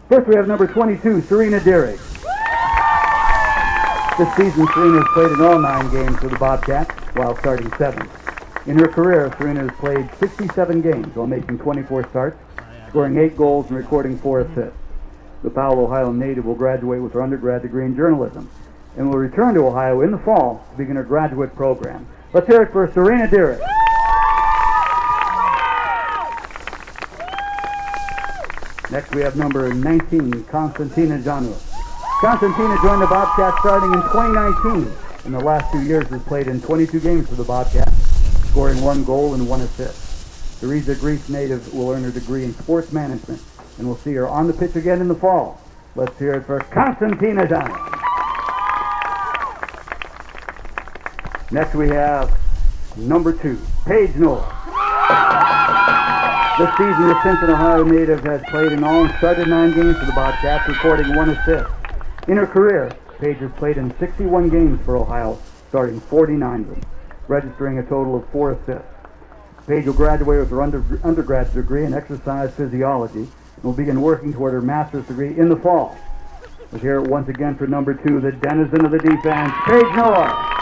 First, we have number 22, Serena Deering. This season, Serena has played in all 9 games for the Bobcats, while starting 7. In her career, Serena has played 67 games while making 24 starts, scoring 8 goals and recording 4 assists. The Powell, Ohio native will graduate with her undergrad degree in journalism and will return to Ohio in the fall to begin her graduate program. Let's hear it for Serena Deering. Next, we have number 19, Konstantina Janu. Konstantina joined the Bobcats starting in 2019. In the last 2 years, has played in 22 games for the Bobcats, scoring 1 goal and 1 assist. The Riga, Greece native will earn her degree in sports management, and we'll see her on the pitch again in the fall. Let's hear it for Konstantina Janu. Next, we have number 2, Paige Noah. This season, the Simpson, Ohio native has played in all and started 9 games for the Bobcats, recording 1 assist. In her career, Paige has played in 61 games for Ohio, starting 49 of them, registering a total of 4 assists. Paige will graduate with her undergrad degree in exercise physiology and will begin working toward her master's degree in the fall. Let's hear it once again for number 2, the denizen of the defense, Paige Noah.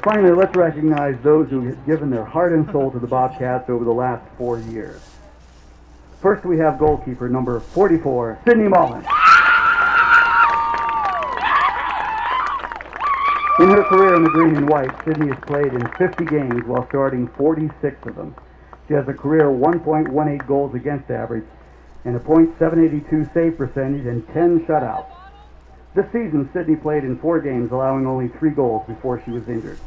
Finally, let's recognize those who have given their heart and soul to the Bobcats over the last 4 years. First, we have goalkeeper number 44, Sydney Mullen. In her career in the green and white, Sydney has played in 50 games while starting 46 of them. She has a career 1.18 goals against average and a .782 save percentage and 10 shutouts. This season, Sydney played in 4 games, allowing only 3 goals before she was injured.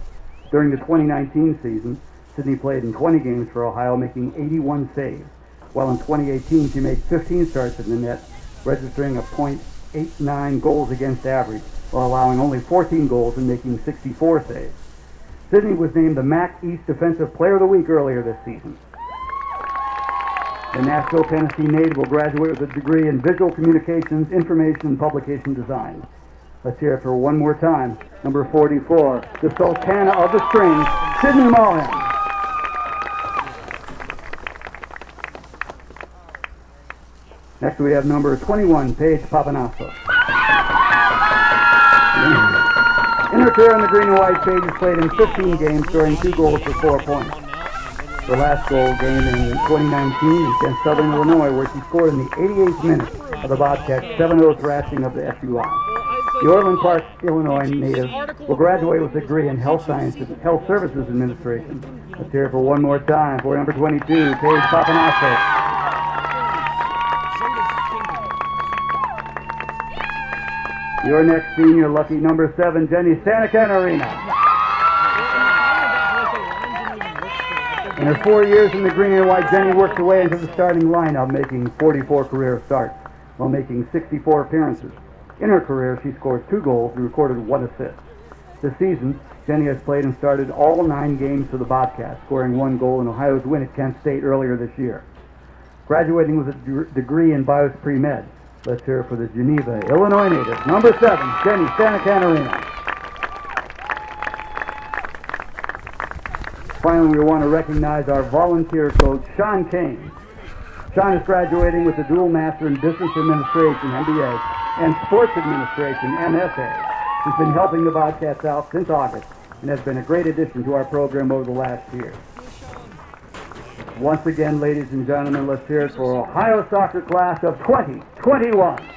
During the 2019 season, Sydney played in 20 games for Ohio, making 81 saves, while in 2018 she made 15 starts in the net, registering a .89 goals against average, while allowing only 14 goals and making 64 saves. Sydney was named the MAC East Defensive Player of the Week earlier this season. The Nashville, Tennessee native will graduate with a degree in Visual Communications, Information, and Publication Design. Let's hear it for one more time. Number 44, the Sultana of the Strings, Sydney Mullen. Next we have number 21, Paige Papanassos. In her career in the green and white, Paige has played in 15 games, scoring 2 goals for 4 points. Her last goal came in 2019 against Southern Illinois, where she scored in the 88th minute of the Bobcats' 7-0 thrashing of the FUI. The Orland Park, Illinois native will graduate with a degree in Health Sciences and Health Services Administration. Let's hear it for one more time for number 22, Paige Papanassos. Your next senior, lucky number 7, Jenny Santa Catarina. In her 4 years in the green and white, Jenny worked her way into the starting lineup, making 44 career starts while making 64 appearances. In her career, she scored 2 goals and recorded 1 assist. This season, Jenny has played and started all 9 games for the Bobcats, scoring 1 goal in Ohio's win at Kent State earlier this year. Graduating with a degree in Bios Pre-Med, let's hear it for the Geneva, Illinois native, number 7, Jenny Santa Catarina. Finally, we want to recognize our volunteer coach, Sean Kane. Sean is graduating with a dual master in Business Administration, MBA, and Sports Administration, MSA. He's been helping the Bobcats out since August and has been a great addition to our program over the last year. Once again, ladies and gentlemen, let's hear it for Ohio soccer class of 2021.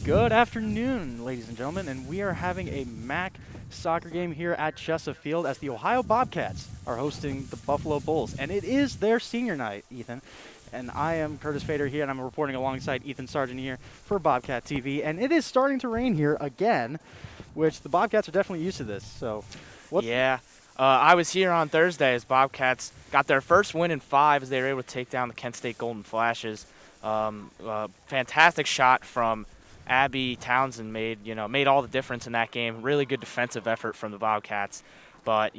Good afternoon, ladies and gentlemen, and we are having a MAC soccer game here at Chesa Field as the Ohio Bobcats are hosting the Buffalo Bulls, and it is their senior night, Ethan. And I am Curtis Fader here, and I'm reporting alongside Ethan Sargent here for Bobcat TV, and it is starting to rain here again, which the Bobcats are definitely used to this. So, I was here on Thursday as Bobcats got their first win in 5 as they were able to take down the Kent State Golden Flashes. Fantastic shot from Abby Townsend made all the difference in that game. Really good defensive effort from the Bobcats. But,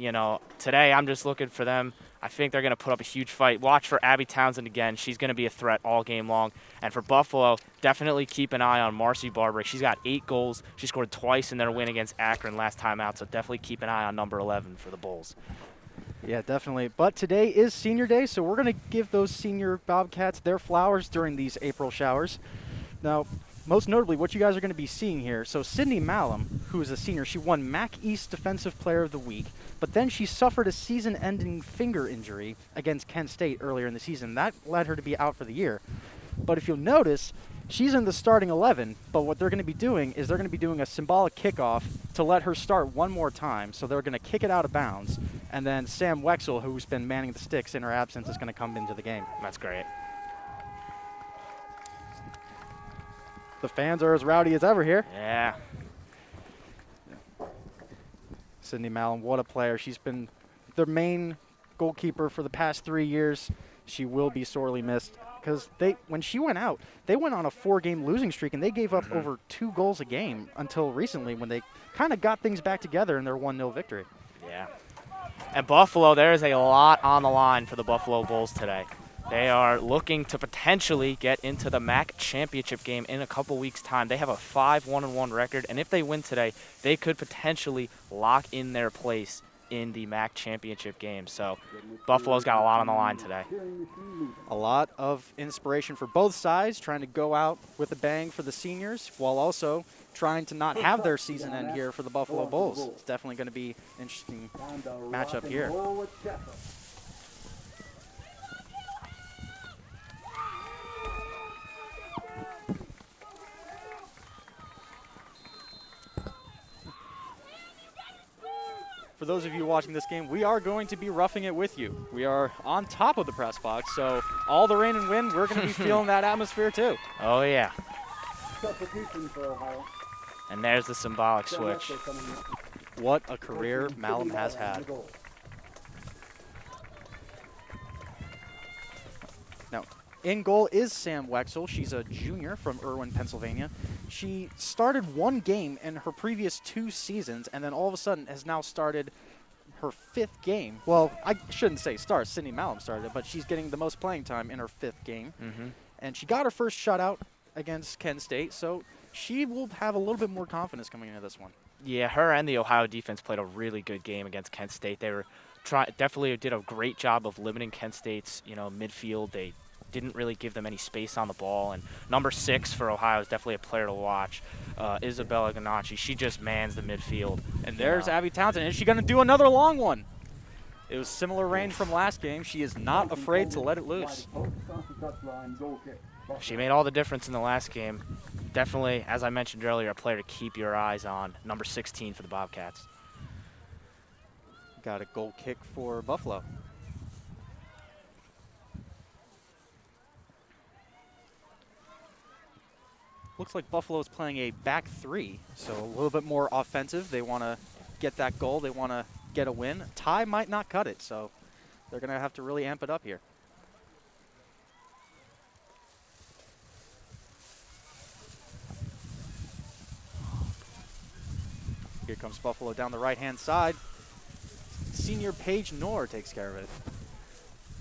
today I'm just looking for them. I think they're going to put up a huge fight. Watch for Abby Townsend again. She's going to be a threat all game long. And for Buffalo, definitely keep an eye on Marcy Barbrick. She's got 8 goals. She scored twice in their win against Akron last time out, so definitely keep an eye on number 11 for the Bulls. Yeah, definitely. But today is senior day, so we're going to give those senior Bobcats their flowers during these April showers. Now, most notably, what you guys are going to be seeing here, so Sydney Malum, who is a senior, she won MAC East Defensive Player of the Week, but then she suffered a season-ending finger injury against Kent State earlier in the season. That led her to be out for the year. But if you'll notice, she's in the starting 11, but what they're going to be doing is they're going to be doing a symbolic kickoff to let her start one more time. So they're going to kick it out of bounds, and then Sam Wexel, who's been manning the sticks in her absence, is going to come into the game. That's great. The fans are as rowdy as ever here. Yeah. Sydney Malum, what a player. She's been their main goalkeeper for the past 3 years. She will be sorely missed because when she went out, they went on a 4-game losing streak, and they gave up over 2 goals a game until recently when they kind of got things back together in their 1-0 victory. Yeah. And Buffalo, there is a lot on the line for the Buffalo Bulls today. They are looking to potentially get into the MAC championship game in a couple weeks' time. They have a 5-1-1 record, and if they win today, they could potentially lock in their place in the MAC championship game. So Buffalo's got a lot on the line today. A lot of inspiration for both sides, trying to go out with a bang for the seniors while also trying to not have their season end here for the Buffalo Bulls. It's definitely going to be an interesting matchup here. For those of you watching this game, we are going to be roughing it with you. We are on top of the press box, so all the rain and wind, we're going to be feeling that atmosphere too. Oh, yeah. Substitution for Ohio. And there's the symbolic switch. What a career Malum has had. Now, in goal is Sam Wexel. She's a junior from Irwin, Pennsylvania. She started 1 game in her previous 2 seasons, and then all of a sudden has now started her 5th game. Well, I shouldn't say start. Sydney Malum started it, but she's getting the most playing time in her 5th game. And she got her first shutout against Kent State, so she will have a little bit more confidence coming into this one. Yeah, her and the Ohio defense played a really good game against Kent State. They were definitely did a great job of limiting Kent State's midfield. They didn't really give them any space on the ball. And number 6 for Ohio is definitely a player to watch, Isabella Ganacci. She just mans the midfield. And there's Abby Townsend. Is she going to do another long one? It was similar range from last game. She is not afraid to let it loose. She made all the difference in the last game. Definitely, as I mentioned earlier, a player to keep your eyes on. Number 16 for the Bobcats. Got a goal kick for Buffalo. Looks like Buffalo's playing a back 3, so a little bit more offensive. They want to get that goal. They want to get a win. Tie might not cut it, so they're going to have to really amp it up here. Here comes Buffalo down the right-hand side. Senior Paige Knorr takes care of it.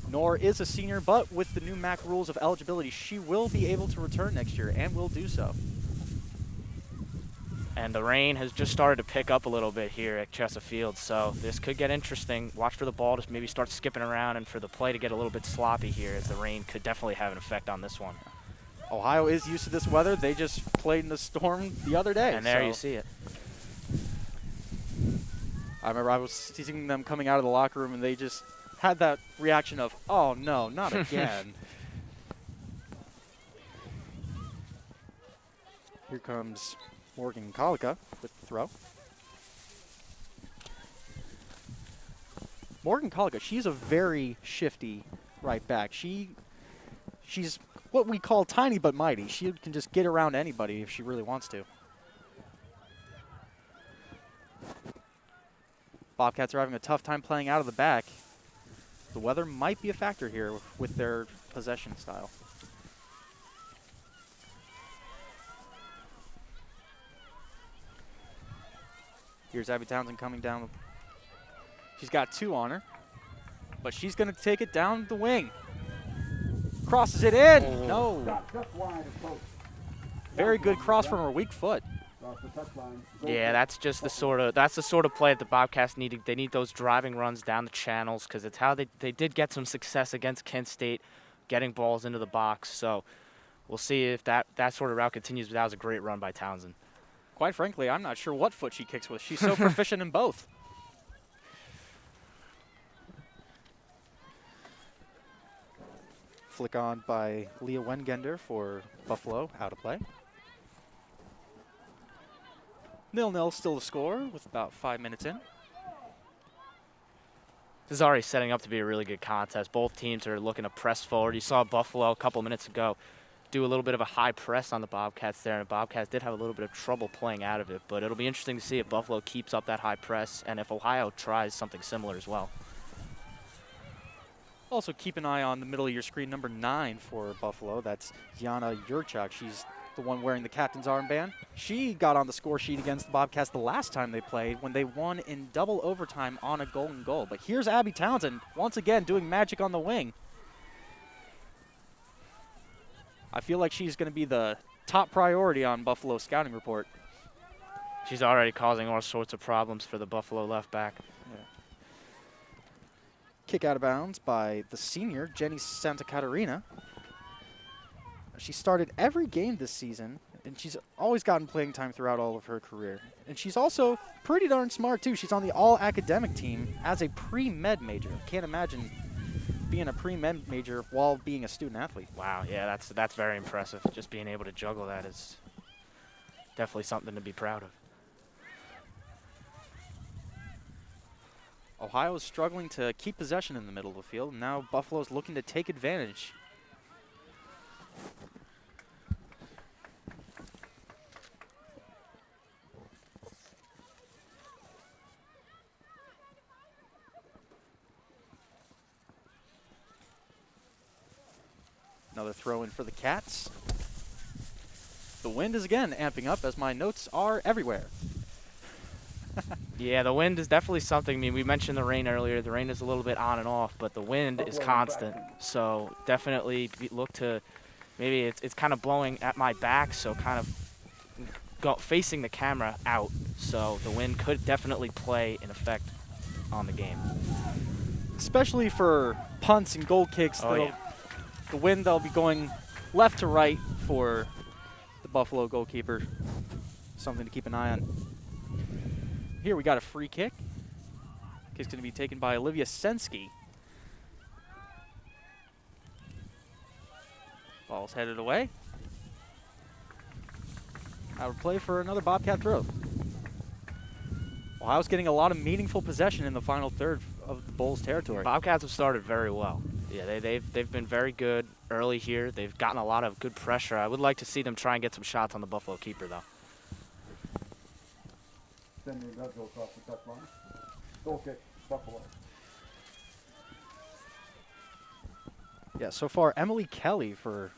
Knorr is a senior, but with the new MAC rules of eligibility, she will be able to return next year and will do so. And the rain has just started to pick up a little bit here at Chesa Field, so this could get interesting. Watch for the ball to maybe start skipping around and for the play to get a little bit sloppy here, as the rain could definitely have an effect on this one. Ohio is used to this weather. They just played in the storm the other day. And there you see it. I remember I was seeing them coming out of the locker room, and they just had that reaction of, oh, no, not again. Here comes Morgan Kolika with the throw. Morgan Kolika, she's a very shifty right back. She's what we call tiny but mighty. She can just get around anybody if she really wants to. Bobcats are having a tough time playing out of the back. The weather might be a factor here with their possession style. Here's Abby Townsend coming down. She's got 2 on her, but she's going to take it down the wing. Crosses it in. Oh. No. Very good cross from her weak foot. Yeah, that's just the sort of play that the Bobcats need. They need those driving runs down the channels because it's how they did get some success against Kent State, getting balls into the box. So we'll see if that sort of route continues. But that was a great run by Townsend. Quite frankly, I'm not sure what foot she kicks with. She's so proficient in both. Flick on by Leah Wengender for Buffalo, out of play. 0-0 still the score with about 5 minutes in. This is already setting up to be a really good contest. Both teams are looking to press forward. You saw Buffalo a couple minutes ago do a little bit of a high press on the Bobcats there, and the Bobcats did have a little bit of trouble playing out of it, but it'll be interesting to see if Buffalo keeps up that high press and if Ohio tries something similar as well. Also keep an eye on the middle of your screen, number 9 for Buffalo. That's Yana Yurchak. She's the one wearing the captain's armband. She got on the score sheet against the Bobcats the last time they played when they won in double overtime on a golden goal. But here's Abby Townsend once again doing magic on the wing. I feel like she's going to be the top priority on Buffalo's scouting report. She's already causing all sorts of problems for the Buffalo left back. Yeah. Kick out of bounds by the senior, Jenny Santa Catarina. She started every game this season, and she's always gotten playing time throughout all of her career. And she's also pretty darn smart, too. She's on the all-academic team as a pre-med major. Can't imagine being a pre-med major while being a student athlete. Wow, yeah, that's very impressive. Just being able to juggle that is definitely something to be proud of. Ohio is struggling to keep possession in the middle of the field, and now Buffalo's looking to take advantage. Another throw in for the Cats. The wind is again amping up as my notes are everywhere. Yeah, the wind is definitely something. I mean, we mentioned the rain earlier. The rain is a little bit on and off, but the wind is constant. So definitely look to, maybe it's kind of blowing at my back, so kind of facing the camera out. So the wind could definitely play an effect on the game. Especially for punts and goal kicks. Oh, yeah. The wind, they'll be going left to right for the Buffalo goalkeeper. Something to keep an eye on. Here we got a free kick. Kick's going to be taken by Olivia Sensky. Ball's headed away. Out of play for another Bobcat throw. Ohio's getting a lot of meaningful possession in the final third of the Bulls' territory. Bobcats have started very well. Yeah, they've been very good early here. They've gotten a lot of good pressure. I would like to see them try and get some shots on the Buffalo keeper, though. Sending Redville across the touchline. Goal kick, Buffalo. Yeah, so far Emily Kelly for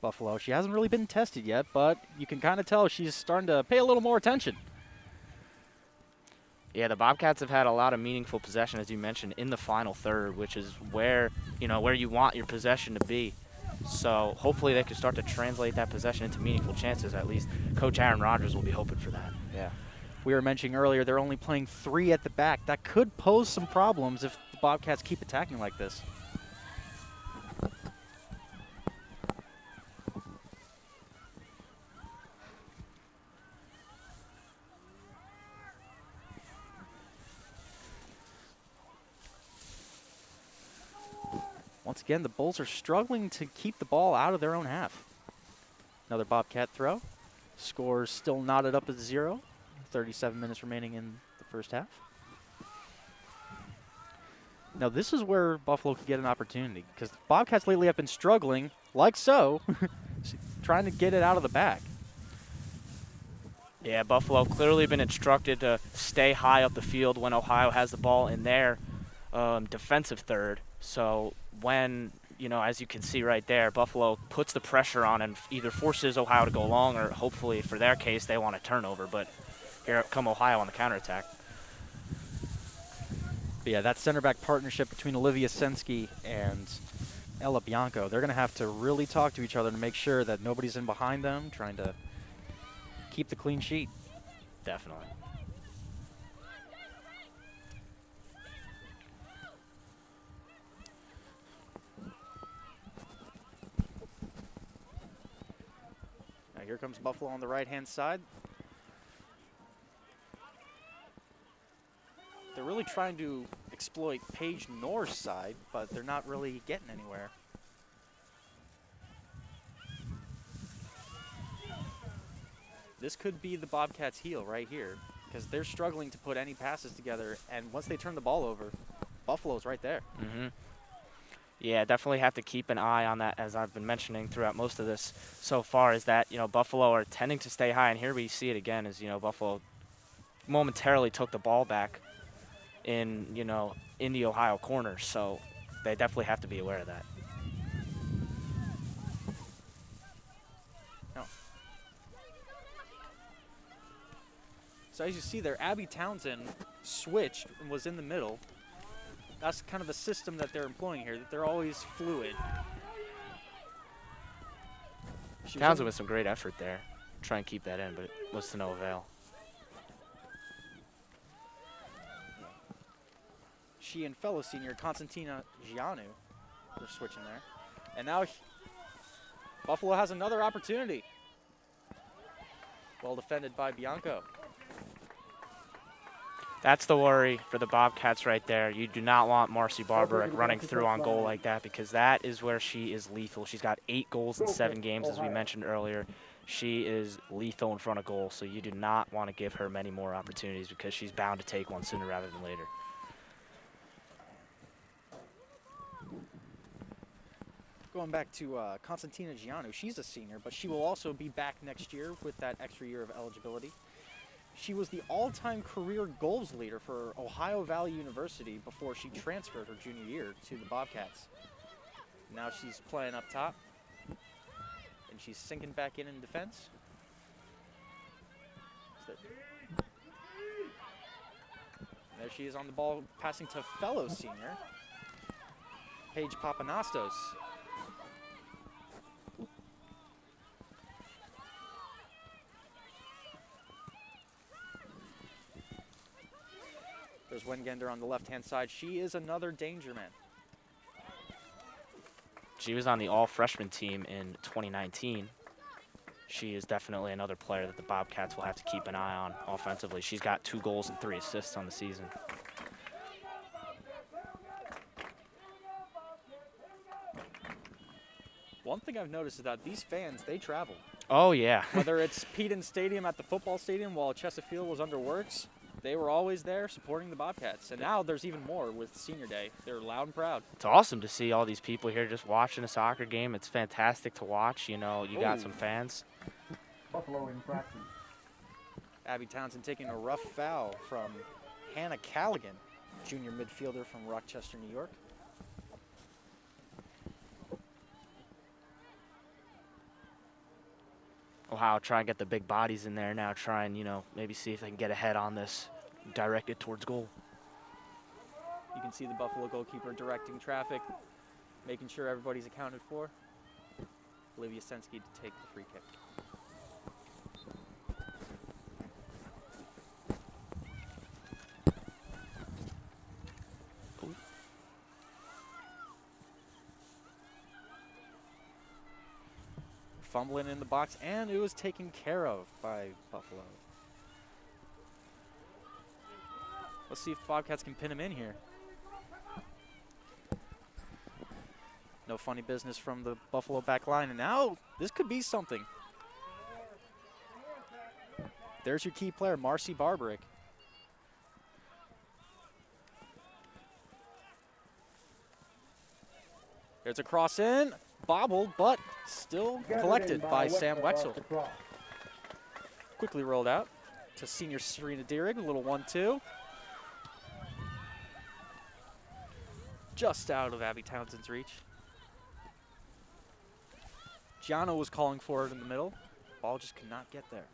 Buffalo. She hasn't really been tested yet, but you can kind of tell she's starting to pay a little more attention. Yeah, the Bobcats have had a lot of meaningful possession, as you mentioned, in the final third, which is where you want your possession to be. So hopefully they can start to translate that possession into meaningful chances. At least Coach Aaron Rodgers will be hoping for that. Yeah. We were mentioning earlier they're only playing 3 at the back. That could pose some problems if the Bobcats keep attacking like this. Once again, the Bulls are struggling to keep the ball out of their own half. Another Bobcat throw. Scores still knotted up at 0. 37 minutes remaining in the first half. Now this is where Buffalo could get an opportunity because the Bobcats lately have been struggling, like so, trying to get it out of the bag. Yeah, Buffalo clearly been instructed to stay high up the field when Ohio has the ball in their defensive third. So when, as you can see right there, Buffalo puts the pressure on and either forces Ohio to go long or hopefully for their case they want a turnover. But here come Ohio on the counterattack. But yeah, that center back partnership between Olivia Sensky and Ella Bianco, they're going to have to really talk to each other to make sure that nobody's in behind them, trying to keep the clean sheet. Definitely. Now here comes Buffalo on the right-hand side. They're really trying to exploit Paige Nor's side, but they're not really getting anywhere. This could be the Bobcats' heel right here because they're struggling to put any passes together, and once they turn the ball over, Buffalo's right there. Mm-hmm. Yeah, definitely have to keep an eye on that, as I've been mentioning throughout most of this so far, is that, Buffalo are tending to stay high, and here we see it again as, Buffalo momentarily took the ball back in the Ohio corner, so they definitely have to be aware of that. No. So as you see there, Abby Townsend switched and was in the middle. That's kind of the system that they're employing here, that they're always fluid. Townsend with some great effort there. Try and keep that in, but it was to no avail. She and fellow senior Constantina Gianu are switching there. And now Buffalo has another opportunity. Well defended by Bianco. That's the worry for the Bobcats right there. You do not want Marcy Barber running through on goal like that because that is where she is lethal. She's got 8 goals in 7 games, as we mentioned earlier. She is lethal in front of goal, so you do not want to give her many more opportunities because she's bound to take one sooner rather than later. Going back to Constantina Gianu, she's a senior, but she will also be back next year with that extra year of eligibility. She was the all-time career goals leader for Ohio Valley University before she transferred her junior year to the Bobcats. Now she's playing up top, and she's sinking back in defense. There she is on the ball, passing to fellow senior, Paige Papanastos. There's Wengender on the left-hand side. She is another danger man. She was on the all-freshman team in 2019. She is definitely another player that the Bobcats will have to keep an eye on offensively. She's got 2 goals and 3 assists on the season. One thing I've noticed is that these fans, they travel. Oh, yeah. Whether it's Peden Stadium at the football stadium while Chesterfield was under works, they were always there supporting the Bobcats. And now there's even more with Senior Day. They're loud and proud. It's awesome to see all these people here just watching a soccer game. It's fantastic to watch. You got some fans. Buffalo infraction. Abby Townsend taking a rough foul from Hannah Callaghan, junior midfielder from Rochester, New York. Ohio try and get the big bodies in there now. Try and, maybe see if they can get ahead on this. Directed towards goal. You can see the Buffalo goalkeeper directing traffic, making sure everybody's accounted for. Olivia Sensky to take the free kick. Fumbling in the box, and it was taken care of by Buffalo. Let's see if Bobcats can pin him in here. No funny business from the Buffalo back line, and now this could be something. There's your key player, Marcy Barbarick. There's a cross in, bobbled, but still collected by Sam Wexel. Quickly rolled out to senior Serena Deering, a little 1-2. Just out of Abby Townsend's reach. Gianna was calling for it in the middle. Ball just could not get there.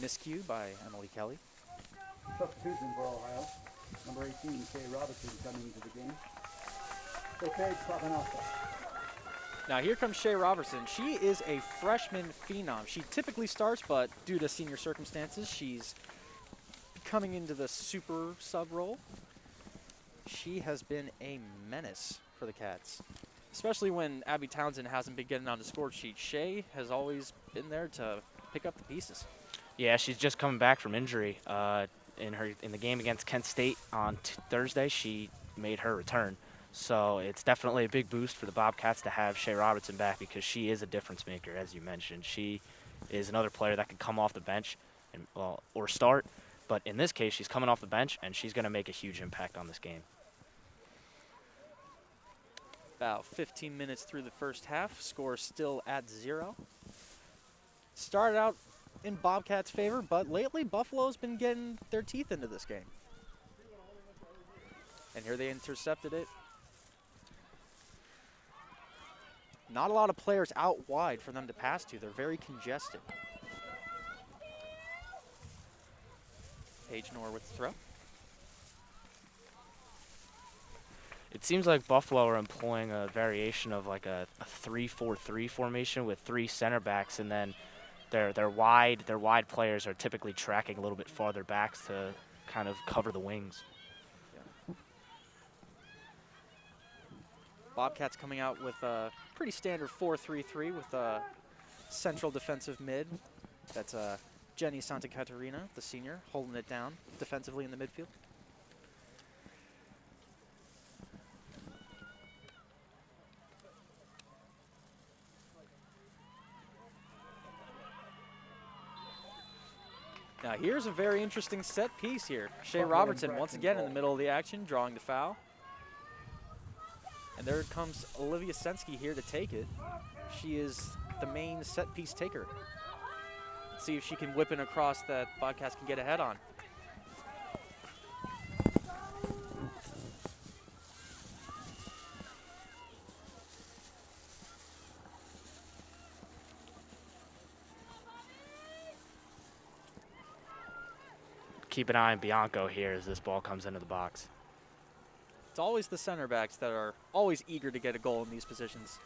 Miscue by Emily Kelly. Substitution for Ohio. Number 18, Shay Robinson, coming into the game. Okay, Papanasa. Now here comes Shay Robertson. She is a freshman phenom. She typically starts, but due to senior circumstances, she's coming into the super sub role. She has been a menace for the Cats, especially when Abby Townsend hasn't been getting on the score sheet. Shay has always been there to pick up the pieces. Yeah, she's just coming back from injury. In the game against Kent State on Thursday, she made her return. So it's definitely a big boost for the Bobcats to have Shay Robertson back because she is a difference maker, as you mentioned. She is another player that can come off the bench and or start. But in this case, she's coming off the bench, and she's going to make a huge impact on this game. About 15 minutes through the first half, score still at 0. Started out in Bobcats' favor, but lately Buffalo's been getting their teeth into this game. And here they intercepted it. Not a lot of players out wide for them to pass to. They're very congested. Paige Knorr with the throw. It seems like Buffalo are employing a variation of like a 3-4-3 formation with 3 center backs, and then their wide players are typically tracking a little bit farther back to kind of cover the wings. Yeah. Bobcats coming out with a pretty standard 4-3-3 with a central defensive mid. That's Jenny Santa Catarina, the senior, holding it down defensively in the midfield. Now here's a very interesting set piece here. Shay Robertson once again in the middle of the action, drawing the foul. And there comes Olivia Sensky here to take it. She is the main set piece taker. Let's see if she can whip it across that Bobcats can get ahead on. Keep an eye on Bianco here as this ball comes into the box. It's always the center backs that are always eager to get a goal in these positions.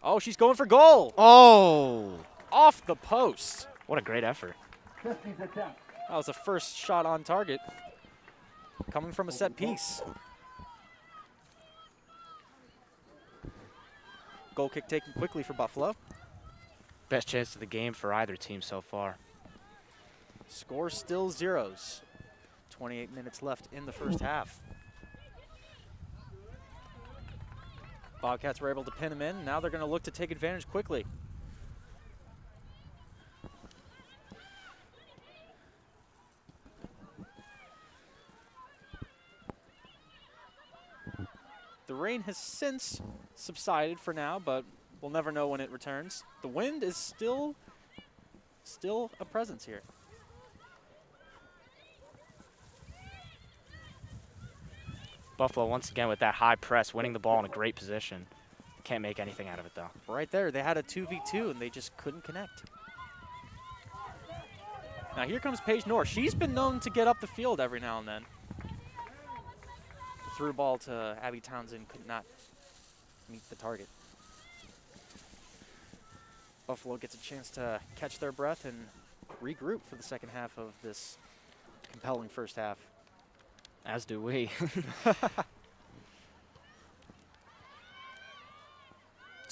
Oh, she's going for goal. Oh! Off the post. What a great effort. That was the first shot on target coming from a set piece. Goal kick taken quickly for Buffalo. Best chance of the game for either team so far. Score still 0s. 28 minutes left in the first half. Bobcats were able to pin them in. Now they're going to look to take advantage quickly. The rain has since subsided for now, but we'll never know when it returns. The wind is still a presence here. Buffalo once again with that high press, winning the ball in a great position. Can't make anything out of it though. Right there, they had a 2v2 and they just couldn't connect. Now here comes Paige Knorr. She's been known to get up the field every now and then. The through ball to Abby Townsend could not meet the target. Buffalo gets a chance to catch their breath and regroup for the second half of this compelling first half. As do we.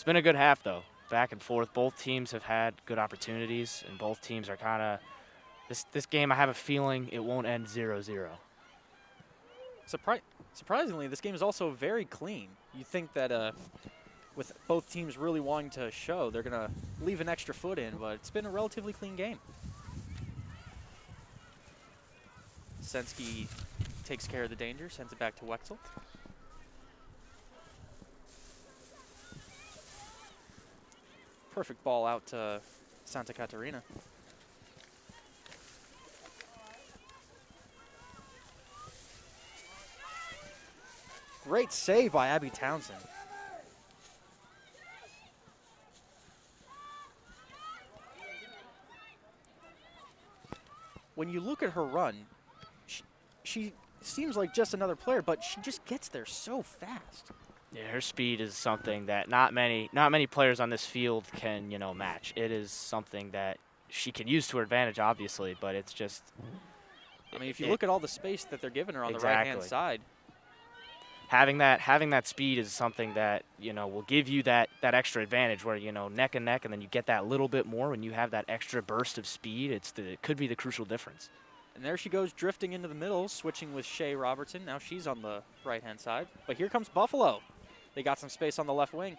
been a good half, though. Back and forth. Both teams have had good opportunities, and both teams are kind of this game. I have a feeling it won't end 0-0. Surprisingly, this game is also very clean. You think that with both teams really wanting to show, they're going to leave an extra foot in, but it's been a relatively clean game. Sensky takes care of the danger, sends it back to Wexel. Perfect ball out to Santa Catarina. Great save by Abby Townsend. When you look at her run, she seems like just another player, but she just gets there so fast. Yeah, her speed is something that not many players on this field can, match. It is something that she can use to her advantage, obviously, but it's just. I mean, if you look at all the space that they're giving her on the right-hand side. Having that speed is something that, will give you that extra advantage where, neck and neck, and then you get that little bit more when you have that extra burst of speed. It could be the crucial difference. And there she goes drifting into the middle, switching with Shea Robertson. Now she's on the right-hand side. But here comes Buffalo. They got some space on the left wing.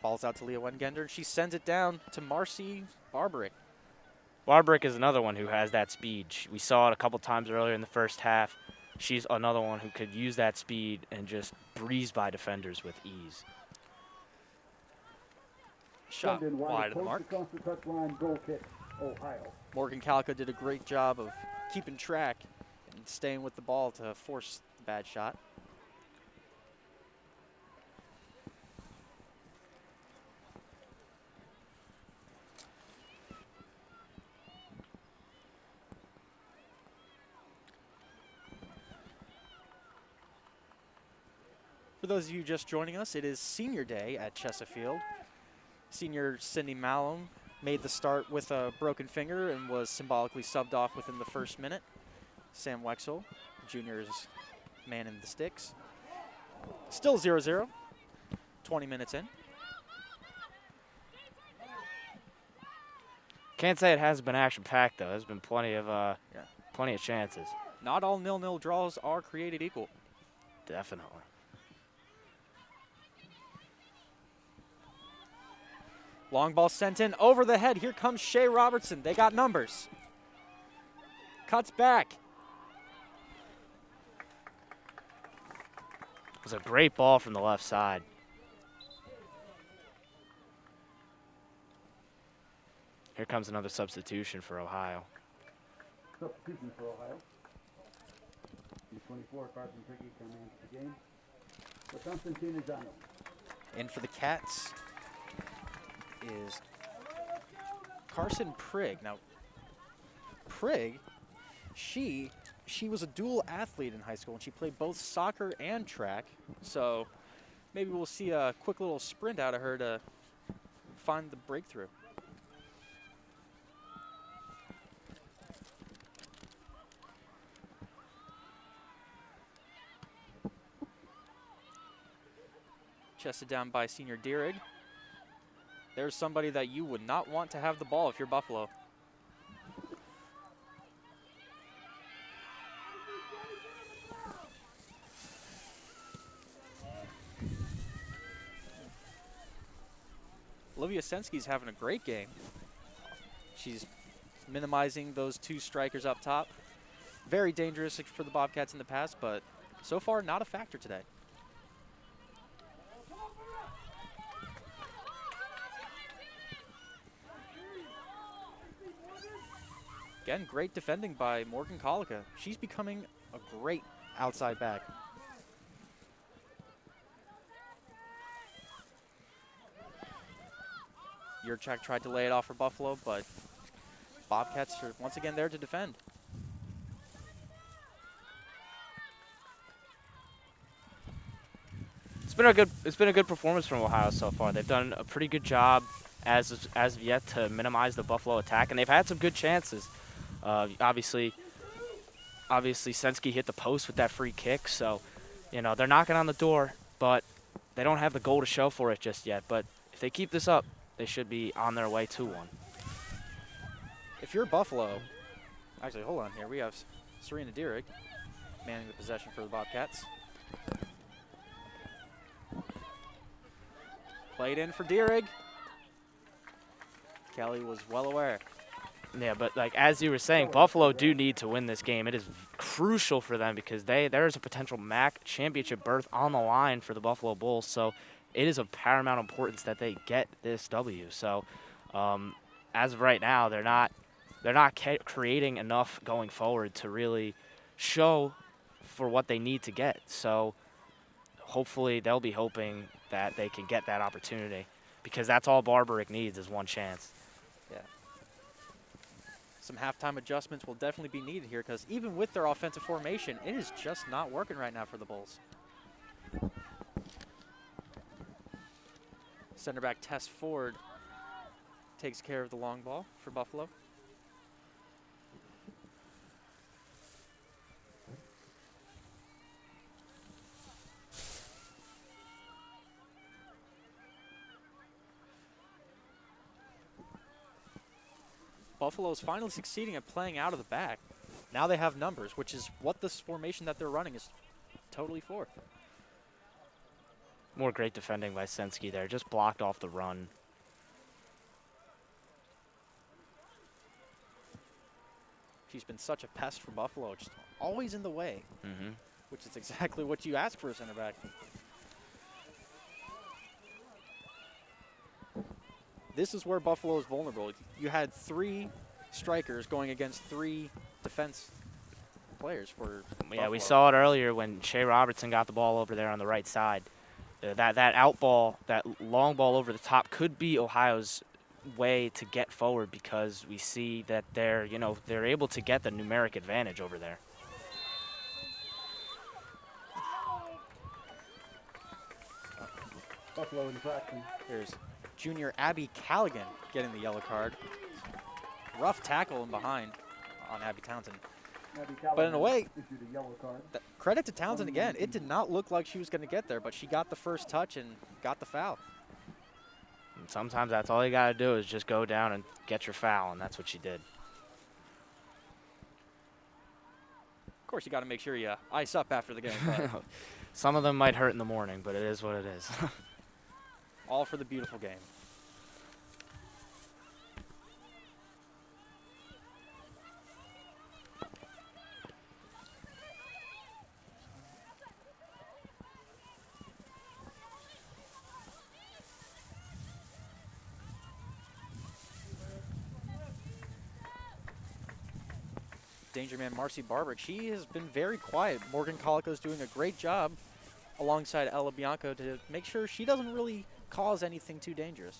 Ball's out to Leah Wengender. She sends it down to Marcy Barbarick. Barbarick is another one who has that speed. We saw it a couple times earlier in the first half. She's another one who could use that speed and just breeze by defenders with ease. Shot wide of the mark. Across the touchline, goal kick, Ohio. Morgan Calico did a great job of keeping track and staying with the ball to force the bad shot. For those of you just joining us, it is senior day at Chesafield. Senior Cindy Malum made the start with a broken finger and was symbolically subbed off within the first minute. Sam Wexel, junior's man in the sticks. Still 0-0, 20 minutes in. Can't say it hasn't been action-packed, though. There's been plenty of chances. Not all 0-0 draws are created equal. Definitely. Long ball sent in over the head. Here comes Shea Robertson. They got numbers. Cuts back. It was a great ball from the left side. Here comes another substitution for Ohio. Substitution for Ohio. Number 24, Carson Prigge coming into the game. For Constantine Zano. And for the Cats is Carson Prigge. Now, Prigge, she was a dual athlete in high school, and she played both soccer and track. So maybe we'll see a quick little sprint out of her to find the breakthrough. Chested down by senior Dierig. There's somebody that you would not want to have the ball if you're Buffalo. Olivia Sensky's having a great game. She's minimizing those two strikers up top. Very dangerous for the Bobcats in the past, but so far not a factor today. Again, great defending by Morgan Calico. She's becoming a great outside back. Yurchak tried to lay it off for Buffalo, but Bobcats are once again there to defend. It's been a good performance from Ohio so far. They've done a pretty good job as of yet to minimize the Buffalo attack, and they've had some good chances. Obviously, Sensky hit the post with that free kick, so they're knocking on the door. But they don't have the goal to show for it just yet, but if they keep this up, they should be on their way to one. If you're Buffalo, actually, hold on here. We have Serena Dierig manning the possession for the Bobcats. Played in for Dierig. Kelly was well aware. Yeah, but like as you were saying, Buffalo do need to win this game. It is crucial for them because there is a potential MAC championship berth on the line for the Buffalo Bulls. So it is of paramount importance that they get this W. So as of right now, they're not creating enough going forward to really show for what they need to get. So hopefully they'll be hoping that they can get that opportunity because that's all Barbaric needs is one chance. Yeah. Some halftime adjustments will definitely be needed here because even with their offensive formation, it is just not working right now for the Bulls. Center back Tess Ford takes care of the long ball for Buffalo. Buffalo's finally succeeding at playing out of the back. Now they have numbers, which is what this formation that they're running is totally for. More great defending by Sensky there. Just blocked off the run. She's been such a pest for Buffalo, just always in the way, which is exactly what you ask for a center back. This is where Buffalo is vulnerable. You had 3 strikers going against 3 defense players for Yeah, Buffalo. we saw it earlier when Shea Robertson got the ball over there on the right side. That out ball, that long ball over the top could be Ohio's way to get forward because we see that they're able to get the numeric advantage over there. Buffalo infraction. There's junior Abby Callaghan getting the yellow card. Rough tackle in behind on Abby Townsend. But in a way, issued a yellow card. credit to Townsend again. It did not look like she was going to get there, but she got the first touch and got the foul. And sometimes that's all you got to do is just go down and get your foul, and that's what she did. Of course, you got to make sure you ice up after the game. But Some of them might hurt in the morning, but it is what it is. all for the beautiful game. Danger man Marcy Barbaric, she has been very quiet. Morgan Colico's doing a great job alongside Ella Bianco to make sure she doesn't really cause anything too dangerous.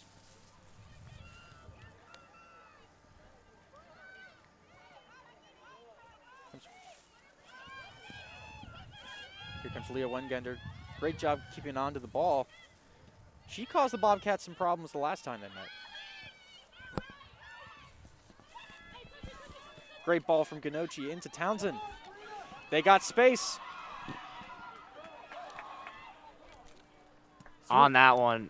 Here comes Leah Wengender. Great job keeping on to the ball. She caused the Bobcats some problems the last time they met. Great ball from Ganochi into Townsend. They got space. On that one,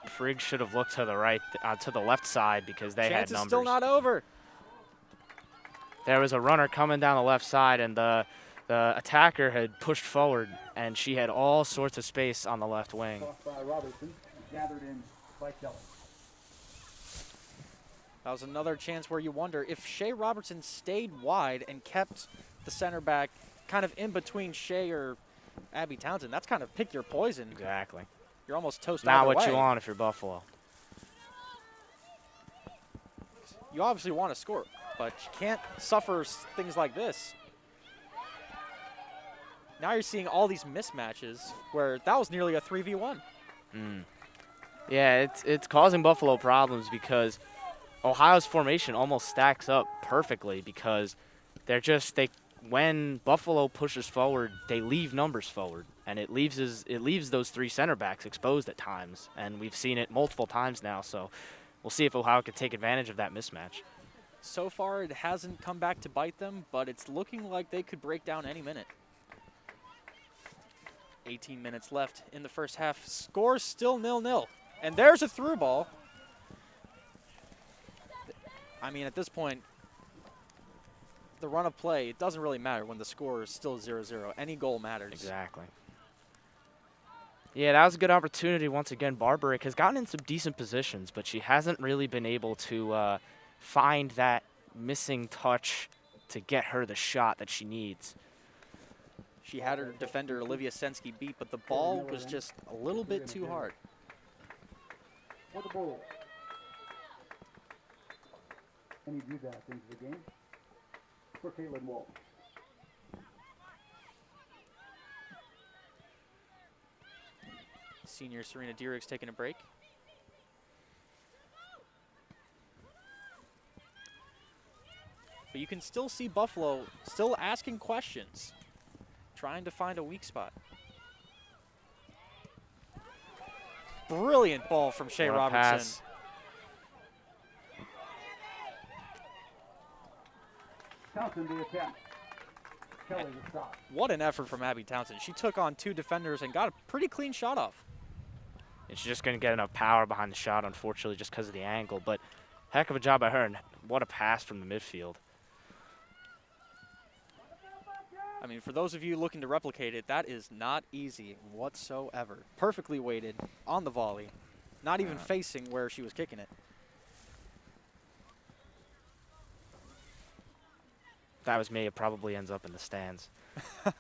Frigg should have looked to the right, to the left side because they Chance had numbers. is still not over. There was a runner coming down the left side, and the attacker had pushed forward, and she had all sorts of space on the left wing. Crossed by Robertson, gathered in by Kelly. That was another chance where you wonder if Shea Robertson stayed wide and kept the center back kind of in between Shea or Abby Townsend. That's kind of pick your poison. Exactly. You're almost toast Not either what way. you want if you're Buffalo. You obviously want to score, but you can't suffer things like this. Now you're seeing all these mismatches where that was nearly a 3v1. Yeah, it's causing Buffalo problems because Ohio's formation almost stacks up perfectly because when Buffalo pushes forward, they leave numbers forward, and it leaves those 3 center backs exposed at times, and we've seen it multiple times now. So we'll see if Ohio can take advantage of that mismatch. So far, it hasn't come back to bite them, but it's looking like they could break down any minute. 18 minutes left in the first half. Score still 0-0. And there's a through ball. I mean, at this point, the run of play, it doesn't really matter when the score is still 0-0. Any goal matters. Exactly. Yeah, that was a good opportunity. Once again, Barbaric has gotten in some decent positions, but she hasn't really been able to find that missing touch to get her the shot that she needs. She had her defender, Olivia Sensky, beat, but the ball was just a little bit too hard. For the Bulls. And he drew that into the game for Caitlin Wall. Senior Serena Dierig's taking a break. But you can still see Buffalo still asking questions, trying to find a weak spot. Brilliant ball from Shea Robertson. Pass. Townsend the attempt. Kelly the stop. What an effort from Abby Townsend. She took on 2 defenders and got a pretty clean shot off. And she's just going to get enough power behind the shot, unfortunately, just because of the angle. But heck of a job by her, and what a pass from the midfield. I mean, for those of you looking to replicate it, that is not easy whatsoever. Perfectly weighted on the volley, not even facing where she was kicking it. If that was me, it probably ends up in the stands. If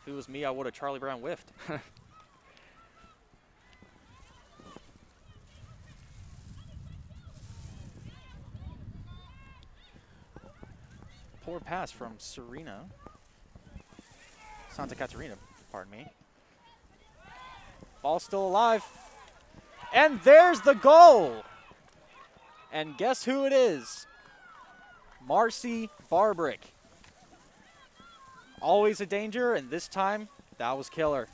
it was me, I would have Charlie Brown whiffed. Poor pass from Serena. Santa Catarina, pardon me. Ball still alive. And there's the goal. And guess who it is? Marcy Barbaric. Always a danger, and this time, that was killer.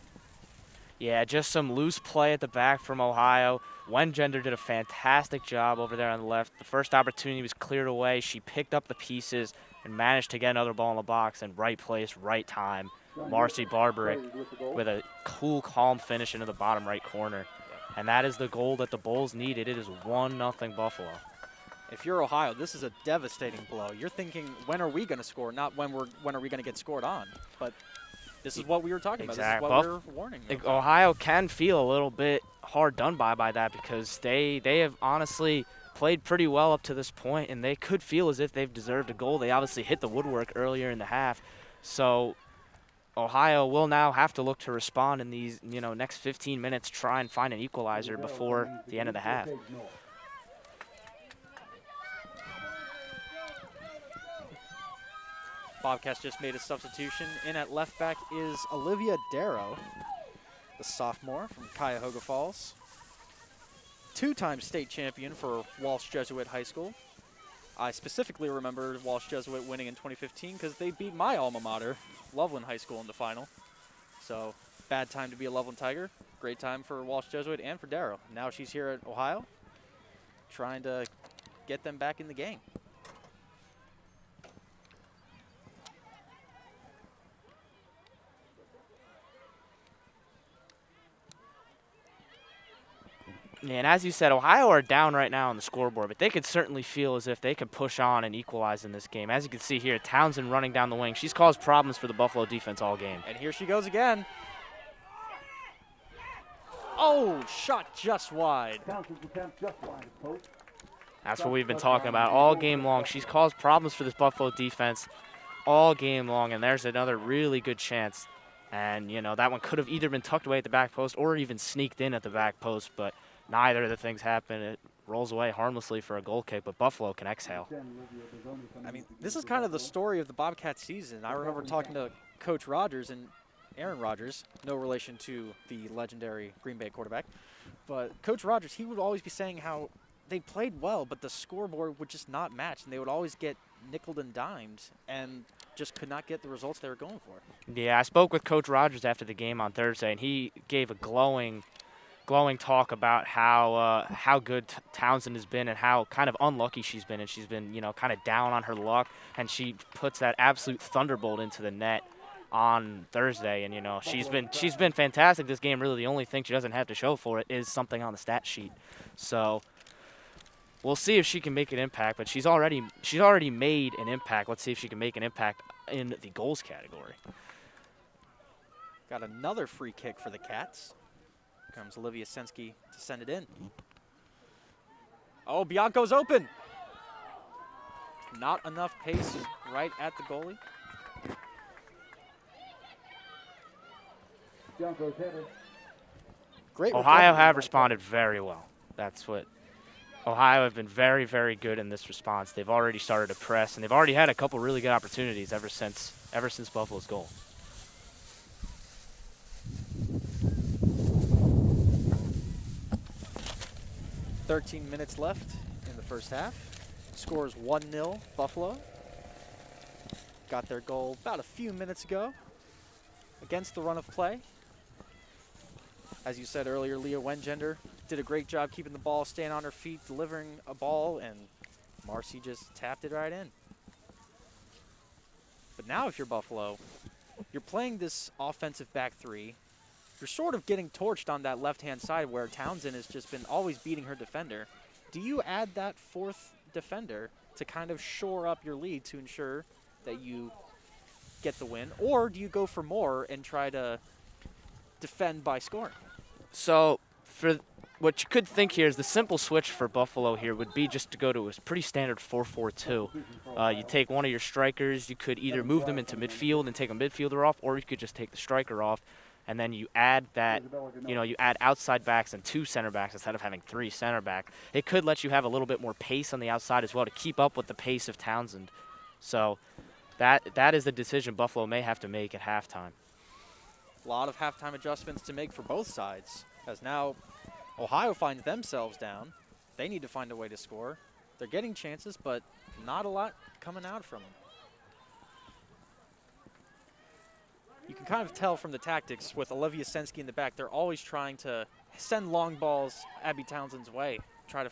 Yeah, just some loose play at the back from Ohio. Wengender did a fantastic job over there on the left. The first opportunity was cleared away. She picked up the pieces and managed to get another ball in the box in right place, right time. Marcy Barbaric with a cool, calm finish into the bottom right corner. And that is the goal that the Bulls needed. It is 1-0 Buffalo. If you're Ohio, this is a devastating blow. You're thinking, when are we going to score? Not when are we going to get scored on. But this is what we were talking about. This is what we were warning you about. Ohio can feel a little bit hard done by that because they have honestly played pretty well up to this point, and they could feel as if they've deserved a goal. They obviously hit the woodwork earlier in the half. So Ohio will now have to look to respond in these next 15 minutes, try and find an equalizer before the end of the half. Bobcats just made a substitution. In at left back is Olivia Darrow, the sophomore from Cuyahoga Falls. 2-time state champion for Walsh Jesuit High School. I specifically remember Walsh Jesuit winning in 2015 because they beat my alma mater, Loveland High School, in the final. So, bad time to be a Loveland Tiger. Great time for Walsh Jesuit and for Darrow. Now she's here at Ohio, trying to get them back in the game. Yeah, and as you said, Ohio are down right now on the scoreboard, but they could certainly feel as if they could push on and equalize in this game. As you can see here, Townsend running down the wing. She's caused problems for the Buffalo defense all game. And here she goes again. Oh, shot just wide. Townsend's attempt just wide of post. That's what we've been talking about all game long. She's caused problems for this Buffalo defense all game long, and there's another really good chance. And, that one could have either been tucked away at the back post or even sneaked in at the back post, but neither of the things happen. It rolls away harmlessly for a goal kick, but Buffalo can exhale. I mean, this is kind of the story of the Bobcat season. I remember talking to Coach Rogers and Aaron Rodgers, no relation to the legendary Green Bay quarterback. But Coach Rogers, he would always be saying how they played well, but the scoreboard would just not match, and they would always get nickeled and dimed and just could not get the results they were going for. Yeah, I spoke with Coach Rogers after the game on Thursday, and he gave a glowing talk about how good Townsend has been and how kind of unlucky she's been, and she's been kind of down on her luck, and she puts that absolute thunderbolt into the net on Thursday, and she's been fantastic this game. Really, the only thing she doesn't have to show for it is something on the stat sheet. So we'll see if she can make an impact. But she's already made an impact. Let's see if she can make an impact in the goals category. Got another free kick for the Cats. Comes Olivia Sensky to send it in. Oh, Bianco's open. Not enough pace right at the goalie. Bianco's headed. Great. Ohio have responded very well. That's what Ohio have been very, very good in this response. They've already started to press, and they've already had a couple really good opportunities ever since Buffalo's goal. "13 minutes left in the first half. Scores 1-0 Buffalo. Got their goal about a few minutes ago against the run of play. As you said earlier, Leah Wengender did a great job keeping the ball, staying on her feet, delivering a ball, and Marcy just tapped it right in. But now if you're Buffalo, you're playing this offensive back three. You're sort of getting torched on that left-hand side where Townsend has just been always beating her defender. Do you add that fourth defender to kind of shore up your lead to ensure that you get the win? Or do you go for more and try to defend by scoring? So for what you could think here is the simple switch for Buffalo here would be just to go to a pretty standard 4-4-2. You take one of your strikers. You could either move them into midfield and take a midfielder off, or you could just take the striker off. And then you add that, you add outside backs and 2 center backs instead of having 3 center back. It could let you have a little bit more pace on the outside as well to keep up with the pace of Townsend. So that is the decision Buffalo may have to make at halftime. A lot of halftime adjustments to make for both sides, as now Ohio finds themselves down. They need to find a way to score. They're getting chances, but not a lot coming out from them. You can kind of tell from the tactics with Olivia Sensky in the back, they're always trying to send long balls Abby Townsend's way, try to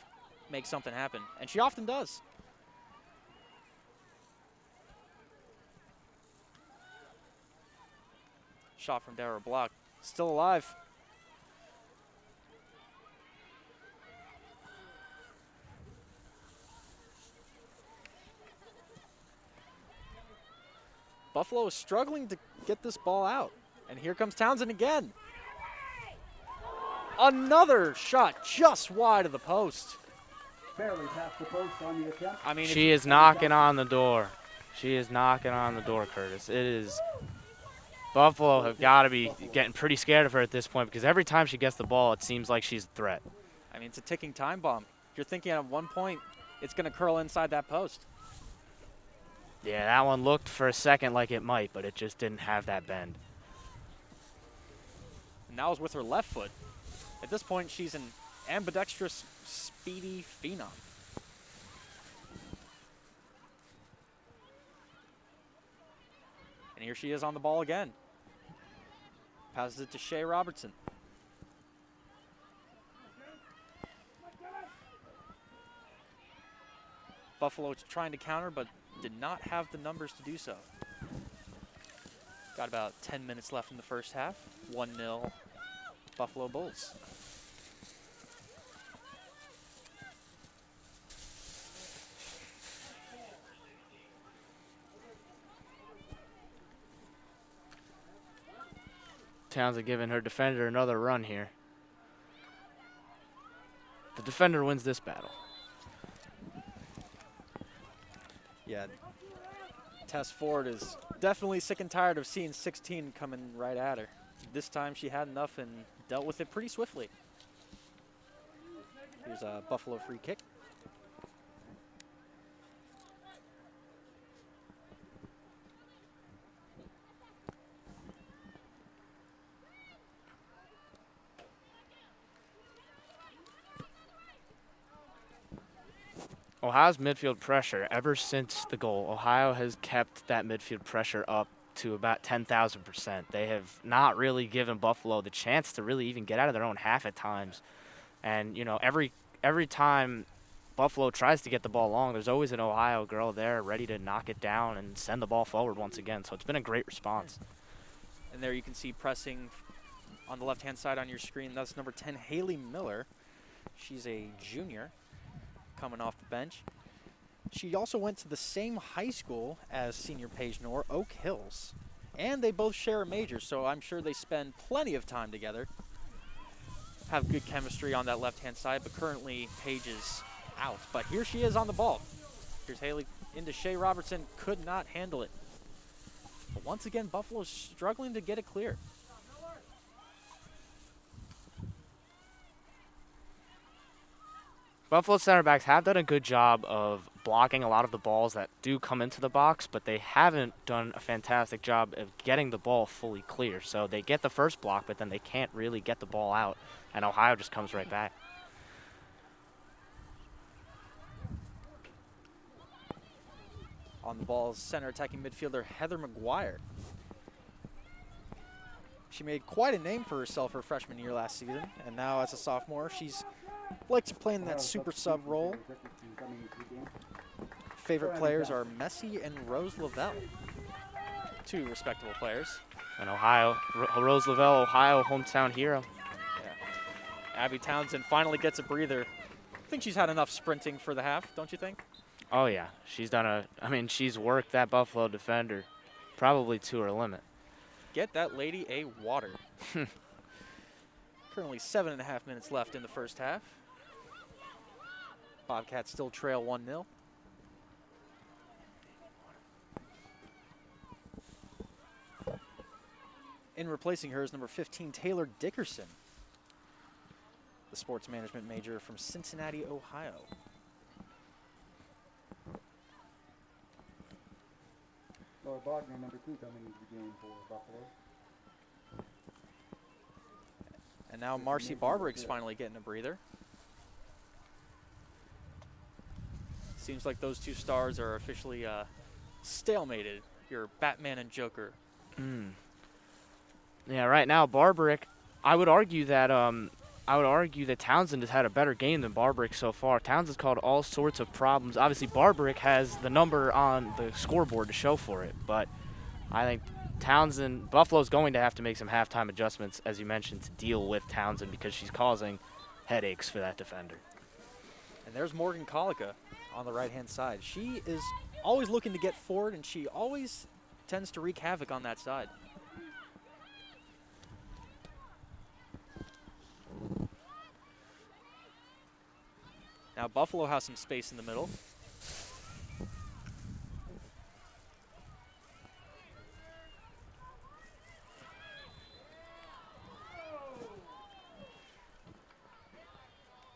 make something happen, and she often does. Shot from Dara Block, still alive. Buffalo is struggling to get this ball out. And here comes Townsend again. Another shot just wide of the post. Barely past the post on the attempt. I mean, She is knocking on the door. She is knocking on the door, Curtis. It is. Buffalo have got to be getting pretty scared of her at this point because every time she gets the ball, it seems like she's a threat. I mean, it's a ticking time bomb. You're thinking at one point it's going to curl inside that post. Yeah, that one looked for a second like it might, but it just didn't have that bend. And that was with her left foot. At this point, she's an ambidextrous, speedy phenom. And here she is on the ball again. Passes it to Shea Robertson. Buffalo trying to counter, but did not have the numbers to do so. Got about 10 minutes left in the first half. 1-0 Buffalo Bulls. Townsend giving her defender another run here. The defender wins this battle. Yeah, Tess Ford is definitely sick and tired of seeing 16 coming right at her. This time she had enough and dealt with it pretty swiftly. Here's a Buffalo free kick. Ohio's midfield pressure, ever since the goal, Ohio has kept that midfield pressure up to about 10,000%. They have not really given Buffalo the chance to really even get out of their own half at times. And, every time Buffalo tries to get the ball long, there's always an Ohio girl there ready to knock it down and send the ball forward once again. So it's been a great response. And there you can see pressing on the left-hand side on your screen, that's number 10, Haley Miller. She's a junior coming off the bench. She also went to the same high school as senior Paige Noor, Oak Hills. And they both share a major, so I'm sure they spend plenty of time together. Have good chemistry on that left-hand side, but currently Paige is out. But here she is on the ball. Here's Haley into Shea Robertson, could not handle it. But once again, Buffalo's struggling to get it clear. Buffalo center backs have done a good job of blocking a lot of the balls that do come into the box, but they haven't done a fantastic job of getting the ball fully clear. So they get the first block, but then they can't really get the ball out, and Ohio just comes right back. On the ball is center attacking midfielder Heather McGuire. She made quite a name for herself her freshman year last season, and now as a sophomore, she's likes to play in that super sub role. Favorite players are Messi and Rose Lavelle. Two respectable players. And Ohio, Rose Lavelle, Ohio hometown hero. Yeah. Abby Townsend finally gets a breather. I think she's had enough sprinting for the half, don't you think? Oh yeah, she's she's worked that Buffalo defender probably to her limit. Get that lady a water. Currently 7.5 minutes left in the first half. Bobcats still trail 1-0. In replacing her is number 15, Taylor Dickerson, the sports management major from Cincinnati, Ohio. Laura Bogner, number 2, coming into the game for Buffalo. And now Marcy Barbarick's finally getting a breather. Seems like those two stars are officially stalemated. Your Batman and Joker. Yeah, right now Barbarick, I would argue that Townsend has had a better game than Barbarick so far. Townsend's caused all sorts of problems. Obviously, Barbarick has the number on the scoreboard to show for it, but I think Buffalo's going to have to make some halftime adjustments, as you mentioned, to deal with Townsend because she's causing headaches for that defender. And there's Morgan Colica on the right-hand side. She is always looking to get forward, and she always tends to wreak havoc on that side. Now Buffalo has some space in the middle.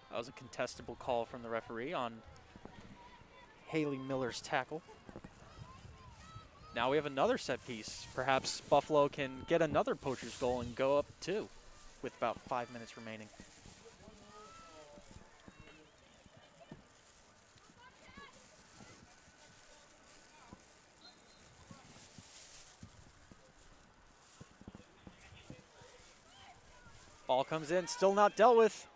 That was a contestable call from the referee on Haley Miller's tackle. Now we have another set piece. Perhaps Buffalo can get another poacher's goal and go up 2 with about 5 minutes remaining. Ball comes in, still not dealt with.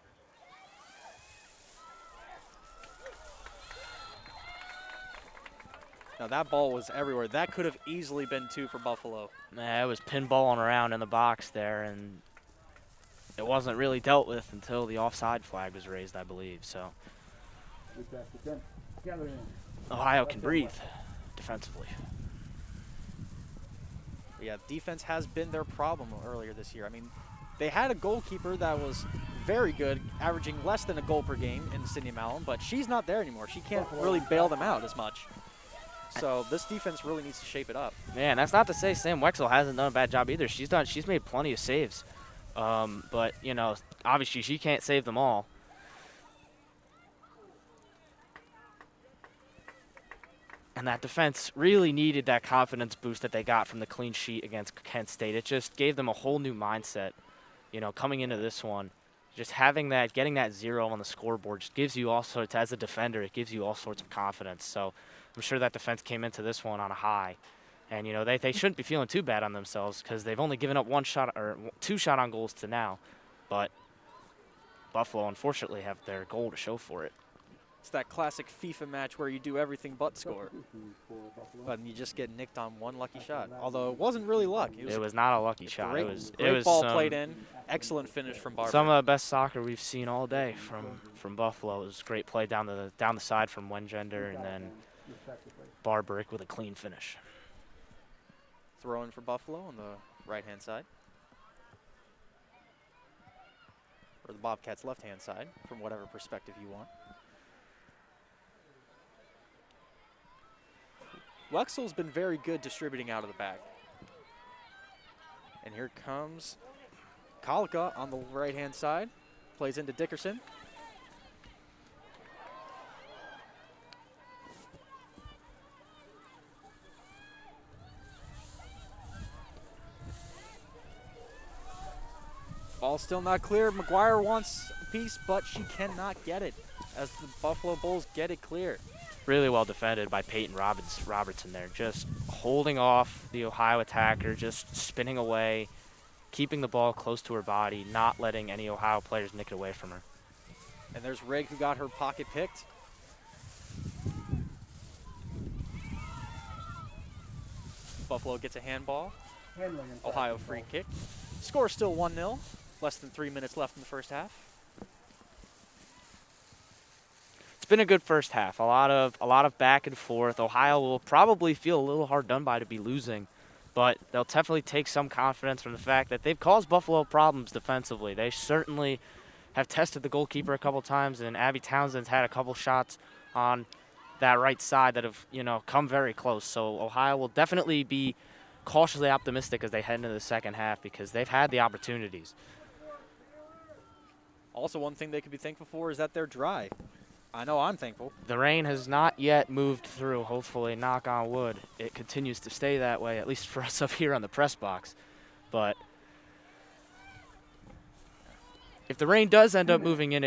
Now that ball was everywhere. That could have easily been 2 for Buffalo. Yeah, it was pinballing around in the box there, and it wasn't really dealt with until the offside flag was raised, I believe. So Ohio can breathe defensively. Yeah, defense has been their problem earlier this year. I mean, they had a goalkeeper that was very good, averaging less than a goal per game in Sydney Malum, but she's not there anymore. She can't really bail them out as much. So this defense really needs to shape it up. Man, that's not to say Sam Wexel hasn't done a bad job either. She's made plenty of saves. But, you know, obviously she can't save them all. And that defense really needed that confidence boost that they got from the clean sheet against Kent State. It just gave them a whole new mindset, you know, coming into this one. Just having that, getting that 0 on the scoreboard just gives you all sorts, as a defender, it gives you all sorts of confidence. So I'm sure that defense came into this one on a high. And, you know, they shouldn't be feeling too bad on themselves because they've only given up 2 shot on goals to now. But Buffalo, unfortunately, have their goal to show for it. It's that classic FIFA match where you do everything but score. But you just get nicked on one lucky shot. Although it wasn't really luck. It was not a lucky shot. Great, It great was ball played in. Excellent finish from Barber. some of the best soccer we've seen all day from Buffalo. It was great play down the side from Wengender, and then Barbaric with a clean finish. Throw in for Buffalo on the right-hand side. Or the Bobcats' left-hand side, from whatever perspective you want. Wexel's been very good distributing out of the back. And here comes Kalika on the right-hand side. Plays into Dickerson. Ball still not clear. McGuire wants a piece, but she cannot get it as the Buffalo Bulls get it clear. Really well defended by Peyton Robertson there, just holding off the Ohio attacker, just spinning away, keeping the ball close to her body, not letting any Ohio players nick it away from her. And there's Rigg who got her pocket picked. Buffalo gets a handball. Ohio free kick. Score still 1-0. Less than 3 minutes left in the first half. It's been a good first half. A lot of back and forth. Ohio will probably feel a little hard done by to be losing, but they'll definitely take some confidence from the fact that they've caused Buffalo problems defensively. They certainly have tested the goalkeeper a couple times, and Abby Townsend's had a couple shots on that right side that have, come very close. So Ohio will definitely be cautiously optimistic as they head into the second half because they've had the opportunities. Also, one thing they could be thankful for is that they're dry. I know I'm thankful. The rain has not yet moved through, hopefully, knock on wood. It continues to stay that way, at least for us up here on the press box. But if the rain does end up moving in,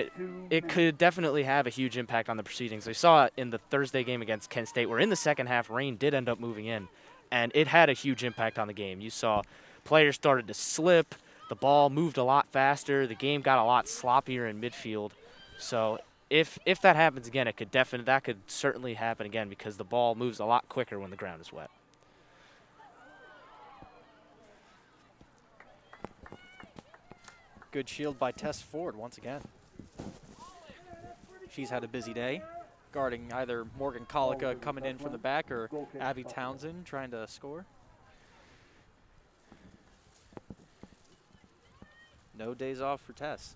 it could definitely have a huge impact on the proceedings. We saw it in the Thursday game against Kent State, where in the second half, rain did end up moving in, and it had a huge impact on the game. You saw players started to slip. The ball moved a lot faster. The game got a lot sloppier in midfield. So if that happens again, that could certainly happen again because the ball moves a lot quicker when the ground is wet. Good shield by Tess Ford once again. She's had a busy day, guarding either Morgan Kalika coming in from the back or Abby Townsend trying to score. No days off for Tess.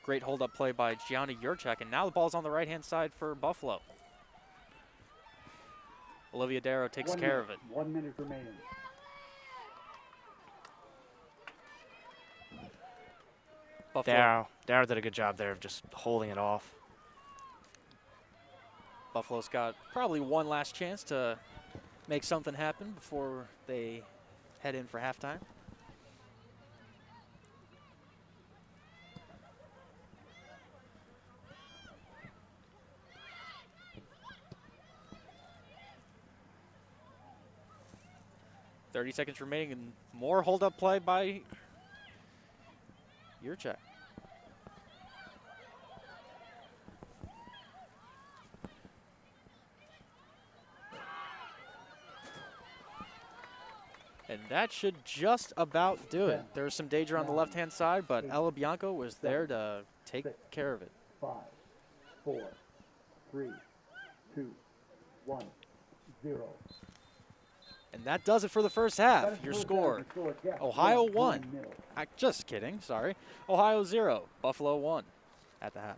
Great hold-up play by Gianni Jurczak, and now the ball's on the right-hand side for Buffalo. Olivia Darrow takes care of it. 1 minute remaining. Buffalo. Darrow did a good job there of just holding it off. Buffalo's got probably one last chance to make something happen before they head in for halftime. .30 seconds remaining and more hold-up play by Jurczak. And that should just about do it. There's some danger on the left-hand side, but Ella Bianco was there to take care of it. 5, 4, 3, 2, 1, 0. And that does it for the first half. Your score, Ohio 1. Just kidding, sorry. Ohio 0, Buffalo 1 at the half.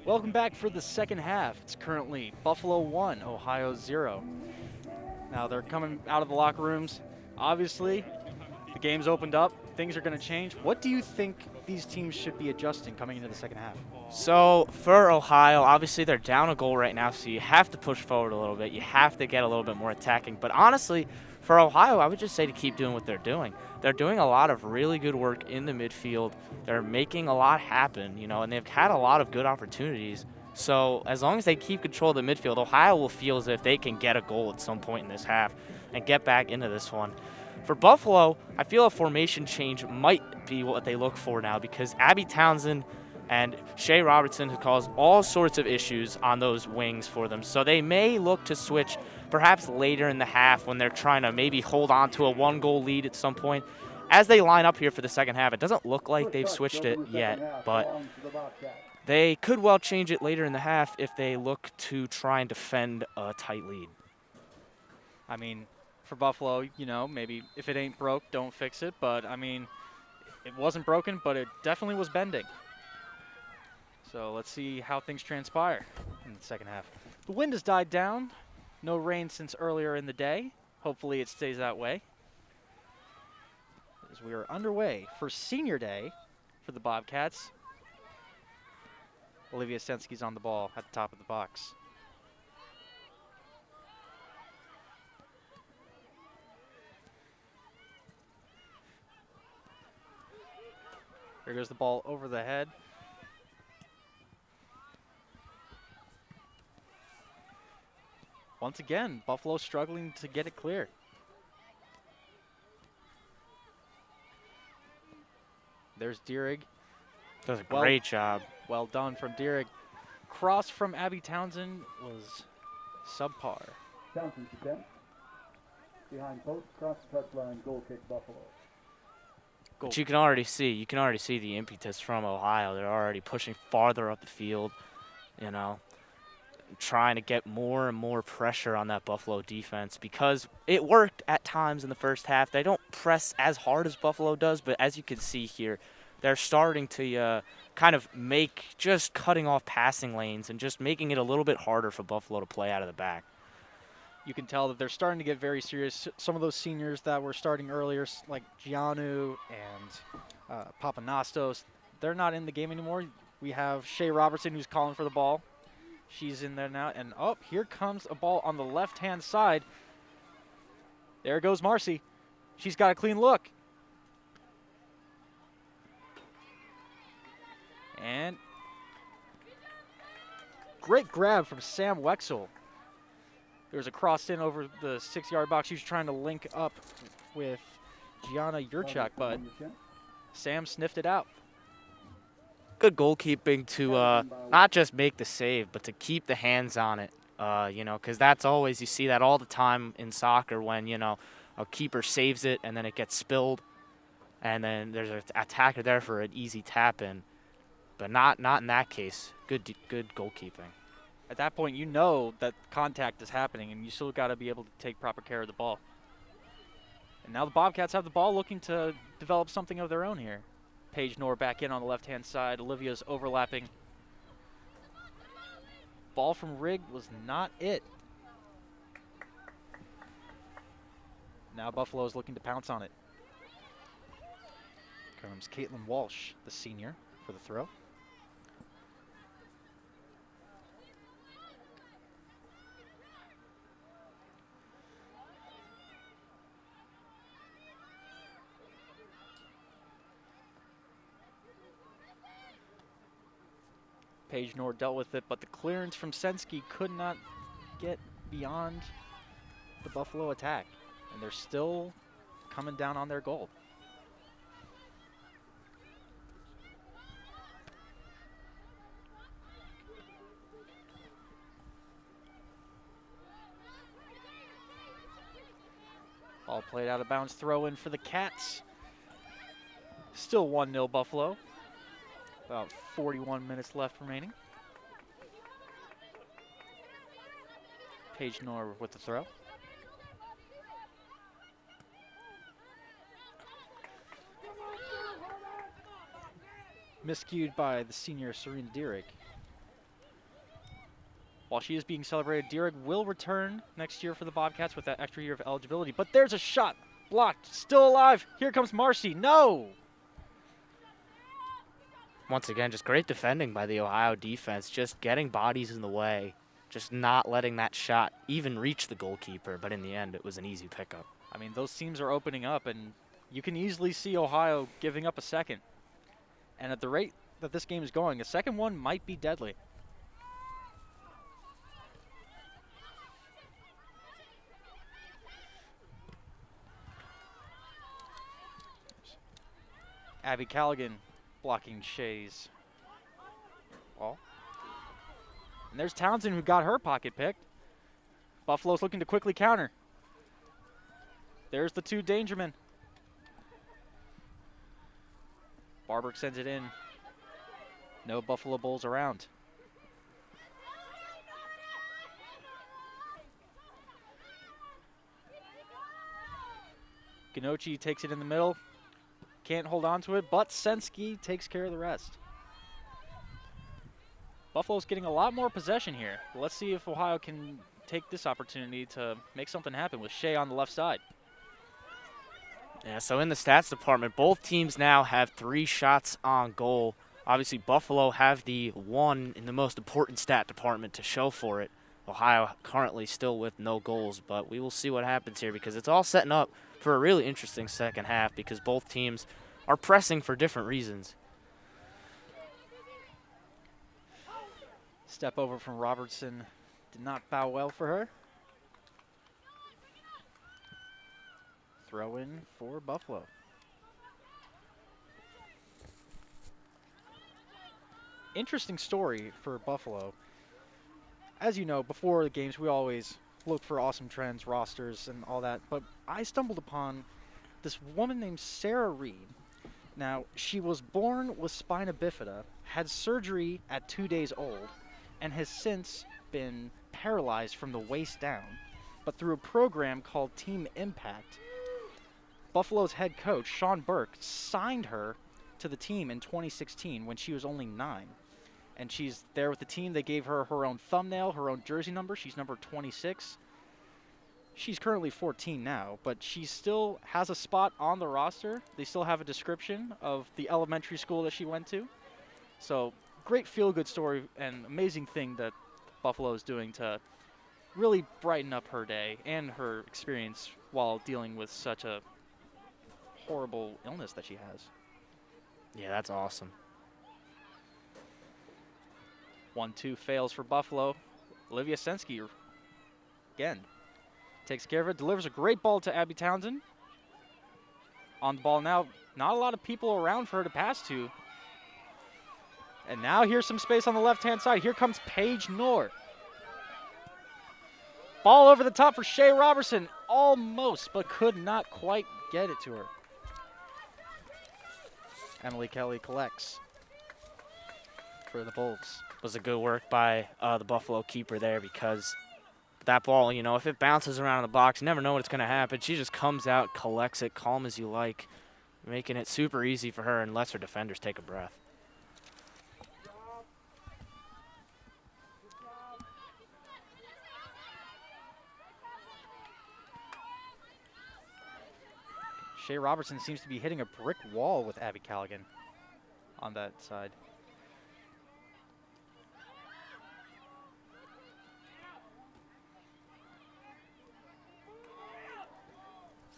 Welcome back for the second half. It's currently Buffalo 1, Ohio 0. Now they're coming out of the locker rooms. Obviously, the game's opened up. Things are going to change. What do you think these teams should be adjusting coming into the second half? So for Ohio, obviously they're down a goal right now, so you have to push forward a little bit. You have to get a little bit more attacking. But honestly, for Ohio, I would just say to keep doing what they're doing. They're doing a lot of really good work in the midfield. They're making a lot happen, and they've had a lot of good opportunities. So as long as they keep control of the midfield, Ohio will feel as if they can get a goal at some point in this half and get back into this one. For Buffalo, I feel a formation change might be what they look for now because Abby Townsend and Shea Robertson have caused all sorts of issues on those wings for them. So they may look to switch perhaps later in the half when they're trying to maybe hold on to a 1-goal lead at some point. As they line up here for the second half, it doesn't look like they've switched it yet, but they could well change it later in the half if they look to try and defend a tight lead. I mean, for Buffalo, maybe if it ain't broke, don't fix it. But, I mean, it wasn't broken, but it definitely was bending. So let's see how things transpire in the second half. The wind has died down. No rain since earlier in the day. Hopefully it stays that way. As we are underway for senior day for the Bobcats. Olivia Sensky's on the ball at the top of the box. Here goes the ball over the head. Once again, Buffalo struggling to get it clear. There's Dierig. Does a great job. Well done from Dierig. Cross from Abby Townsend was subpar. Townsend's attempt. Behind post, cross the touchline, goal kick Buffalo. But you can already see the impetus from Ohio. They're already pushing farther up the field, trying to get more and more pressure on that Buffalo defense because it worked at times in the first half. They don't press as hard as Buffalo does, but as you can see here, they're starting to kind of make just cutting off passing lanes and just making it a little bit harder for Buffalo to play out of the back. You can tell that they're starting to get very serious. Some of those seniors that were starting earlier, like Giannu and Papanastos, they're not in the game anymore. We have Shea Robertson who's calling for the ball. She's in there now. And, here comes a ball on the left-hand side. There goes Marcy. She's got a clean look. And great grab from Sam Wexel. There was a cross in over the 6-yard box. She was trying to link up with Gianna Yurchak, but Sam sniffed it out. Good goalkeeping to not just make the save, but to keep the hands on it, because that's always, you see that all the time in soccer when, a keeper saves it and then it gets spilled and then there's an attacker there for an easy tap-in. But not in that case. Good goalkeeping. At that point, you know that contact is happening, and you still got to be able to take proper care of the ball. And now the Bobcats have the ball, looking to develop something of their own here. Paige Knorr back in on the left-hand side. Olivia's overlapping. Ball from Rigg was not it. Now Buffalo is looking to pounce on it. Comes Caitlin Walsh, the senior, for the throw. Paige Knorr dealt with it, but the clearance from Sensky could not get beyond the Buffalo attack. And they're still coming down on their goal. Ball played out of bounds, throw in for the Cats. Still 1-0 Buffalo. About 41 minutes left remaining. Paige Knorr with the throw. Miscued by the senior Serena Dierig. While she is being celebrated, Dierig will return next year for the Bobcats with that extra year of eligibility. But there's a shot. Blocked. Still alive. Here comes Marcy. No! Once again, just great defending by the Ohio defense, just getting bodies in the way, just not letting that shot even reach the goalkeeper. But in the end, it was an easy pickup. I mean, those teams are opening up, and you can easily see Ohio giving up a second. And at the rate that this game is going, a second one might be deadly. Abby Callaghan blocking Shea's ball. And there's Townsend, who got her pocket picked. Buffalo's looking to quickly counter. There's the two danger men. Barber sends it in. No Buffalo Bulls around. Ganochi takes it in the middle. Can't hold on to it, but Sensky takes care of the rest. Buffalo's getting a lot more possession here. Let's see if Ohio can take this opportunity to make something happen with Shea on the left side. Yeah, so in the stats department, both teams now have 3 shots on goal. Obviously, Buffalo have the one in the most important stat department to show for it. Ohio currently still with no goals, but we will see what happens here because it's all setting up for a really interesting second half because both teams are pressing for different reasons. Step over from Robertson did not bow well for her. Throw in for Buffalo. Interesting story for Buffalo. As you know, before the games, we always look for awesome trends, rosters, and all that. But I stumbled upon this woman named Sarah Reed. Now, she was born with spina bifida, had surgery at 2 days old, and has since been paralyzed from the waist down. But through a program called Team Impact, Buffalo's head coach, Sean Burke, signed her to the team in 2016 when she was only 9. And she's there with the team. They gave her her own thumbnail, her own jersey number. She's number 26. She's currently 14 now, but she still has a spot on the roster. They still have a description of the elementary school that she went to. So great feel-good story and amazing thing that Buffalo is doing to really brighten up her day and her experience while dealing with such a horrible illness that she has. Yeah, that's awesome. 1-2 fails for Buffalo. Olivia Sensky again takes care of it, delivers a great ball to Abby Townsend. On the ball now, not a lot of people around for her to pass to. And now here's some space on the left-hand side. Here comes Paige Knorr. Ball over the top for Shea Robertson. Almost, but could not quite get it to her. Emily Kelly collects for the Bulls. Was a good work by the Buffalo keeper there because that ball, you know, if it bounces around in the box, you never know what's going to happen. She just comes out, collects it, calm as you like, making it super easy for her and lets her defenders take a breath. Shea Robertson seems to be hitting a brick wall with Abby Callaghan on that side.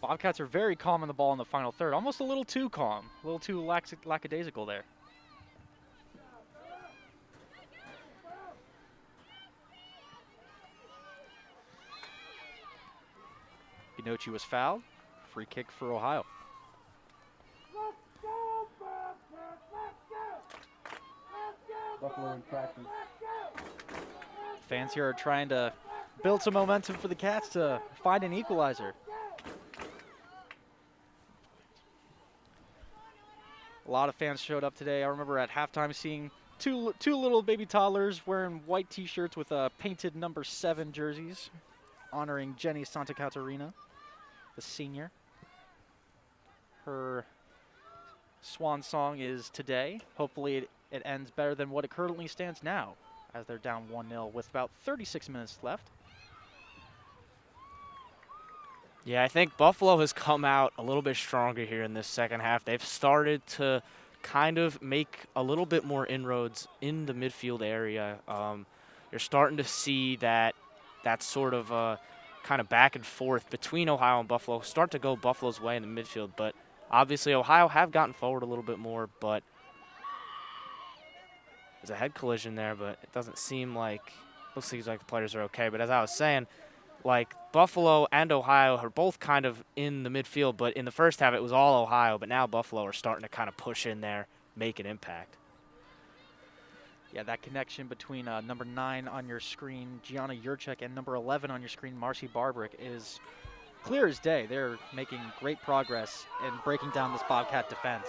Bobcats are very calm on the ball in the final third. Almost a little too calm. A little too lackadaisical there. Inochi was fouled. Free kick for Ohio. Buffalo in practice. Fans here are trying to build some momentum for the Cats to find an equalizer. A lot of fans showed up today. I remember at halftime seeing two little baby toddlers wearing white T-shirts with painted number 7 jerseys, honoring Jenny Santa Catarina, the senior. Her swan song is today. Hopefully it ends better than what it currently stands now, as they're down 1-0 with about 36 minutes left. Yeah, I think Buffalo has come out a little bit stronger here in this second half. They've started to kind of make a little bit more inroads in the midfield area. You're starting to see that sort of kind of back and forth between Ohio and Buffalo start to go Buffalo's way in the midfield. But obviously Ohio have gotten forward a little bit more, but there's a head collision there, but it doesn't seem like – looks like the players are okay. But as I was saying, like Buffalo and Ohio are both kind of in the midfield, but in the first half it was all Ohio, but now Buffalo are starting to kind of push in there, make an impact. Yeah, that connection between number 9 on your screen, Gianna Jurczyk, and number 11 on your screen, Marcy Barbrick, is clear as day. They're making great progress in breaking down this Bobcat defense.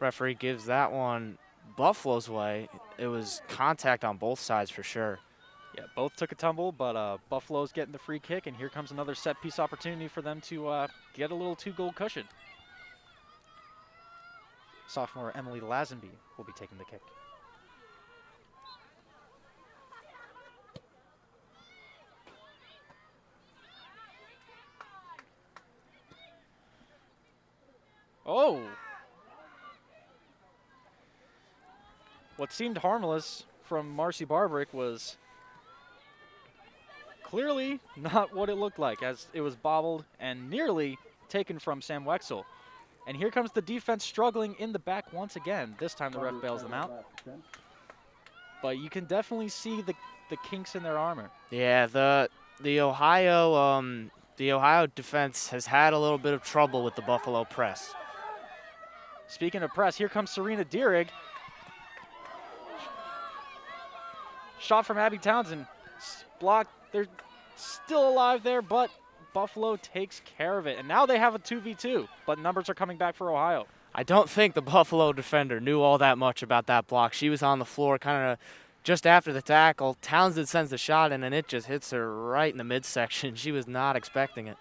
Referee gives that one Buffalo's way. It was contact on both sides for sure. Yeah, both took a tumble, but Buffalo's getting the free kick, and here comes another set-piece opportunity for them to get a little 2-goal cushion. Sophomore Emily Lazenby will be taking the kick. Oh! What seemed harmless from Marcy Barbrick was clearly not what it looked like, as it was bobbled and nearly taken from Sam Wexel. And here comes the defense struggling in the back once again. This time the ref bails them out. But you can definitely see the kinks in their armor. Yeah, the Ohio defense has had a little bit of trouble with the Buffalo press. Speaking of press, here comes Serena Dierig. Shot from Abby Townsend. Blocked. They're still alive there, but Buffalo takes care of it. And now they have a 2v2, but numbers are coming back for Ohio. I don't think the Buffalo defender knew all that much about that block. She was on the floor kind of just after the tackle. Townsend sends the shot in, and it just hits her right in the midsection. She was not expecting it.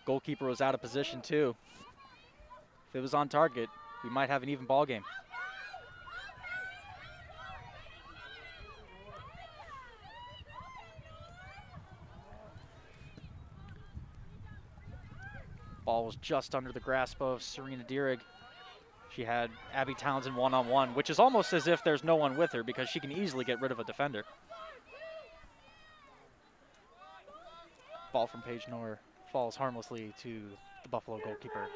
Goalkeeper was out of position, too. If it was on target, we might have an even ball game. Ball was just under the grasp of Serena Dierig. She had Abby Townsend one-on-one, which is almost as if there's no one with her because she can easily get rid of a defender. Ball from Paige Knorr falls harmlessly to the Buffalo goalkeeper.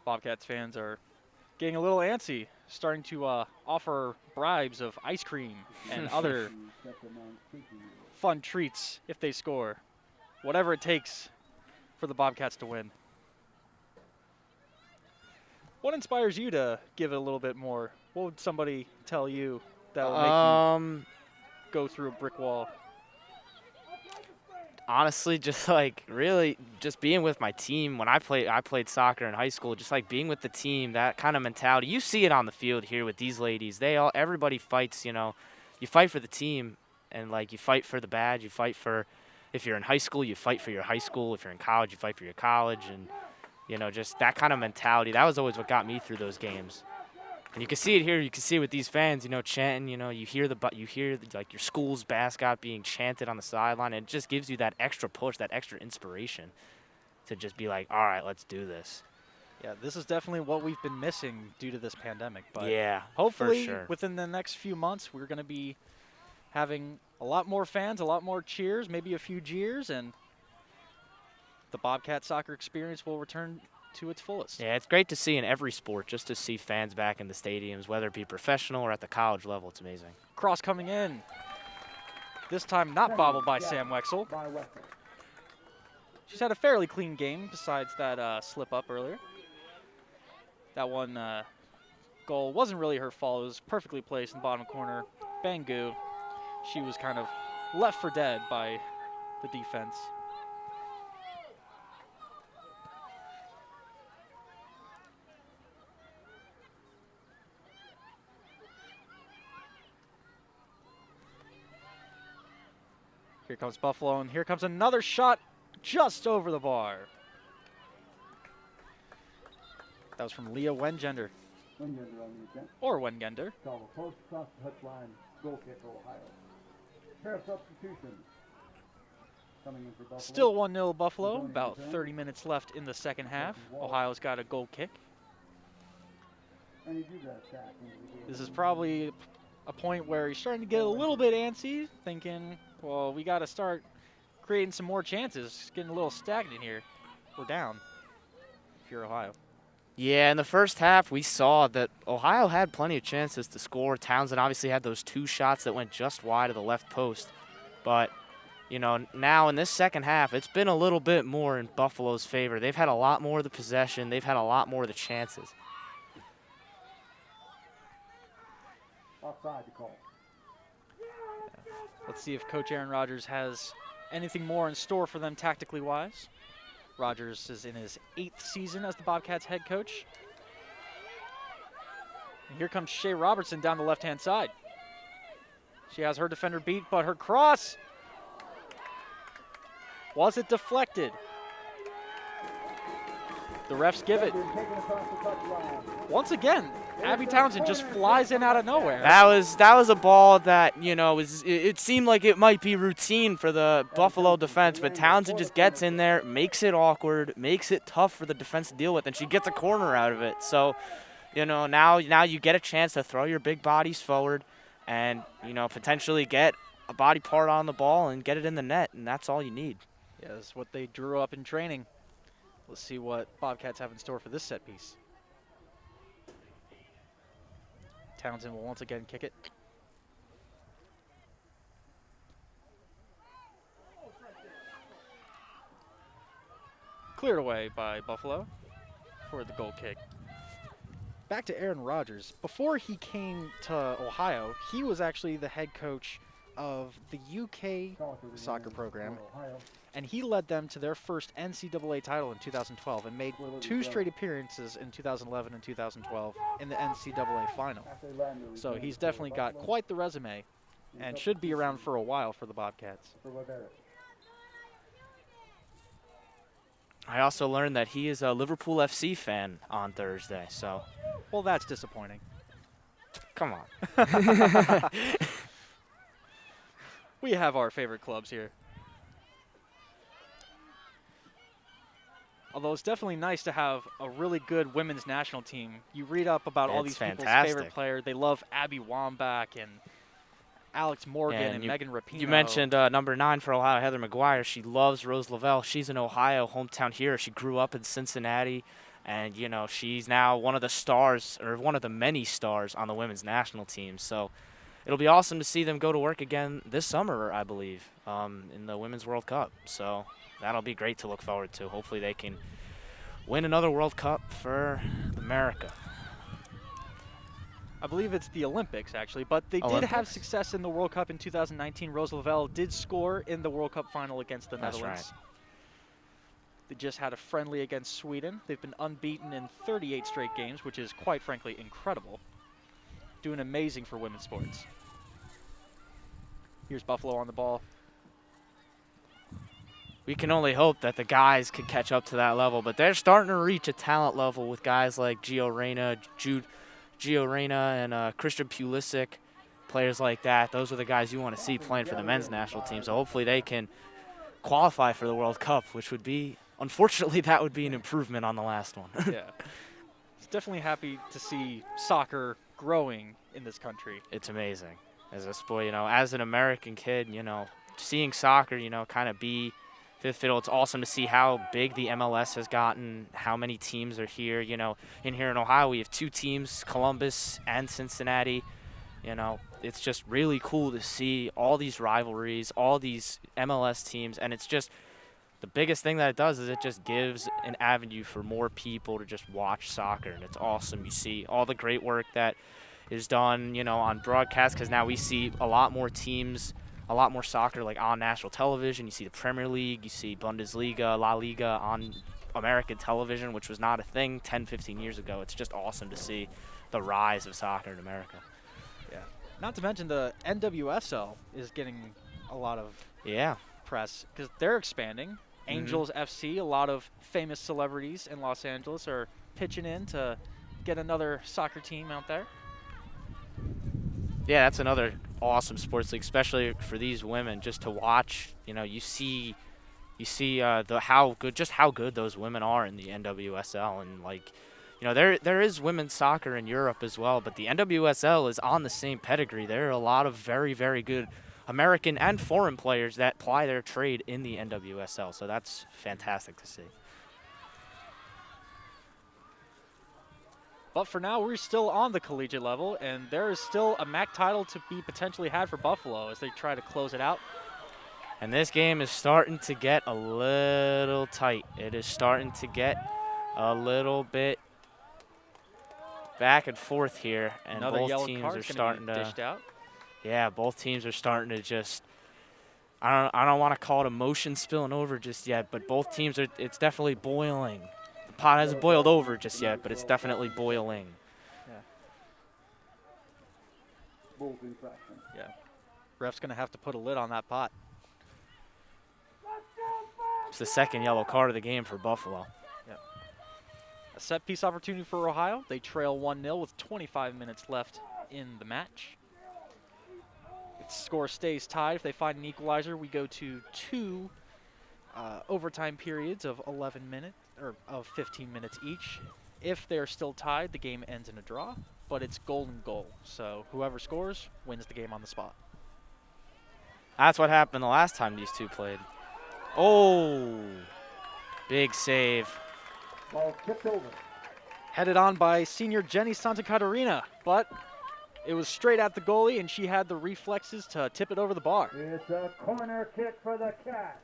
Bobcats fans are getting a little antsy, starting to offer bribes of ice cream and other fun treats if they score. Whatever it takes for the Bobcats to win. What inspires you to give it a little bit more? What would somebody tell you that will make you go through a brick wall? Honestly, just like really just being with my team. When I played soccer in high school, just like being with the team, that kind of mentality. You see it on the field here with these ladies. Everybody fights, you know. You fight for the team, and like you fight for the badge. You fight for, if you're in high school, you fight for your high school. If you're in college, you fight for your college, and you know, just that kind of mentality. That was always what got me through those games. And you can see it here. You can see it with these fans, you know, chanting. You know, you hear like your school's mascot being chanted on the sideline. And it just gives you that extra push, that extra inspiration to just be like, all right, let's do this. Yeah, this is definitely what we've been missing due to this pandemic. But yeah, hopefully for sure. Within the next few months, we're going to be having a lot more fans, a lot more cheers, maybe a few jeers, and the Bobcat soccer experience will return to its fullest. Yeah, it's great to see in every sport, just to see fans back in the stadiums, whether it be professional or at the college level. It's amazing. Cross coming in. This time not bobbled by Sam Wexel. She's had a fairly clean game besides that slip up earlier. That one goal wasn't really her fault. It was perfectly placed in the bottom corner. Bangu. She was kind of left for dead by the defense. Here comes Buffalo, and here comes another shot just over the bar. That was from Leah Wengender. Wengender on the attempt. Or Wengender. Call a post across the touchline. Goal kick, Ohio. Pair of substitutions. Coming in for Buffalo. Still 1-0 Buffalo. About 30 minutes left in the second half. Ohio's got a goal kick. And he drew that attack into the goal. This is probably a point where he's starting to get a little bit antsy, thinking, well, we got to start creating some more chances. It's getting a little stagnant here. We're down if you're Ohio. Yeah, in the first half, we saw that Ohio had plenty of chances to score. Townsend obviously had those 2 shots that went just wide of the left post. But, you know, now in this second half, it's been a little bit more in Buffalo's favor. They've had a lot more of the possession. They've had a lot more of the chances. Offside to call. Let's see if Coach Aaron Rodgers has anything more in store for them tactically wise. Rodgers is in his 8th season as the Bobcats head coach. And here comes Shea Robertson down the left-hand side. She has her defender beat, but her cross, was it deflected? The refs give it. Once again, Abby Townsend just flies in out of nowhere. That was a ball that, you know, it seemed like it might be routine for the Buffalo defense, but Townsend just gets in there, makes it awkward, makes it tough for the defense to deal with, and she gets a corner out of it. So, you know, now you get a chance to throw your big bodies forward and, you know, potentially get a body part on the ball and get it in the net, and that's all you need. Yeah, that's what they drew up in training. Let's see what Bobcats have in store for this set piece. Townsend will once again kick it. Cleared away by Buffalo for the goal kick. Back to Aaron Rodgers. Before he came to Ohio, he was actually the head coach of the UK soccer program, and he led them to their first NCAA title in 2012 and made 2 straight appearances in 2011 and 2012 in the NCAA final. So he's definitely got quite the resume and should be around for a while for the Bobcats. I also learned that he is a Liverpool FC fan on Thursday, so. Well, that's disappointing. Come on. We have our favorite clubs here. Although it's definitely nice to have a really good women's national team. You read up about all these people's favorite players. They love Abby Wambach and Alex Morgan and Megan Rapinoe. You mentioned number 9 for Ohio, Heather McGuire. She loves Rose Lavelle. She's an Ohio hometown hero. She grew up in Cincinnati, and, you know, she's now one of the stars, or one of the many stars on the women's national team. So it'll be awesome to see them go to work again this summer, I believe, in the Women's World Cup. So that'll be great to look forward to. Hopefully they can win another World Cup for America. I believe it's the Olympics, actually, but they did have success in the World Cup in 2019. Rose Lavelle did score in the World Cup final against the Netherlands. Right. They just had a friendly against Sweden. They've been unbeaten in 38 straight games, which is quite frankly incredible. Doing amazing for women's sports. Here's Buffalo on the ball. We can only hope that the guys can catch up to that level, but they're starting to reach a talent level with guys like Gio Reyna, and Christian Pulisic, players like that. Those are the guys you want to see playing for the men's national team. So hopefully they can qualify for the World Cup, which would be, unfortunately, that would be an improvement on the last one. Yeah. It's definitely happy to see soccer growing in this country. It's amazing. As a sport, you know, as an American kid, you know, seeing soccer, you know, kind of be fifth fiddle. It's awesome to see how big the MLS has gotten, how many teams are here. You know, here in Ohio, we have 2 teams, Columbus and Cincinnati. You know, it's just really cool to see all these rivalries, all these MLS teams, and it's just the biggest thing that it does is it just gives an avenue for more people to just watch soccer, and it's awesome. You see all the great work that is done, you know, on broadcast, because now we see a lot more teams, a lot more soccer like on national television. You see the Premier League, you see Bundesliga, La Liga on American television, which was not a thing 10, 15 years ago. It's just awesome to see the rise of soccer in America. Yeah. Not to mention the NWSL is getting a lot of Yeah. press because they're expanding. Angels FC, a lot of famous celebrities in Los Angeles are pitching in to get another soccer team out there. Yeah, that's another awesome sports league, especially for these women. Just to watch, you see how good those women are in the NWSL, and like, there is women's soccer in Europe as well, but the NWSL is on the same pedigree. There are a lot of very, very good American and foreign players that ply their trade in the NWSL, so that's fantastic to see. But for now, we're still on the collegiate level, and there is still a MAC title to be potentially had for Buffalo as they try to close it out. And this game is starting to get a little tight. It is starting to get a little bit back and forth here, and Another both yellow teams card are starting to dished out. Yeah, both teams are starting to just I don't want to call it emotion spilling over just yet, but both teams it's definitely boiling. The pot hasn't boiled over just yet, but it's definitely boiling. Yeah. Ref's going to have to put a lid on that pot. It's the second yellow card of the game for Buffalo. A set piece opportunity for Ohio. They trail 1-0 with 25 minutes left in the match. If the score stays tied, if they find an equalizer, we go to 2 overtime periods of 11 minutes or of 15 minutes each. If they're still tied, the game ends in a draw, but it's golden goal. So whoever scores wins the game on the spot. That's what happened the last time these two played. Oh, big save. Ball tipped over. Headed on by senior Jenny Santa Catarina, but it was straight at the goalie, and she had the reflexes to tip it over the bar. It's a corner kick for the Cats.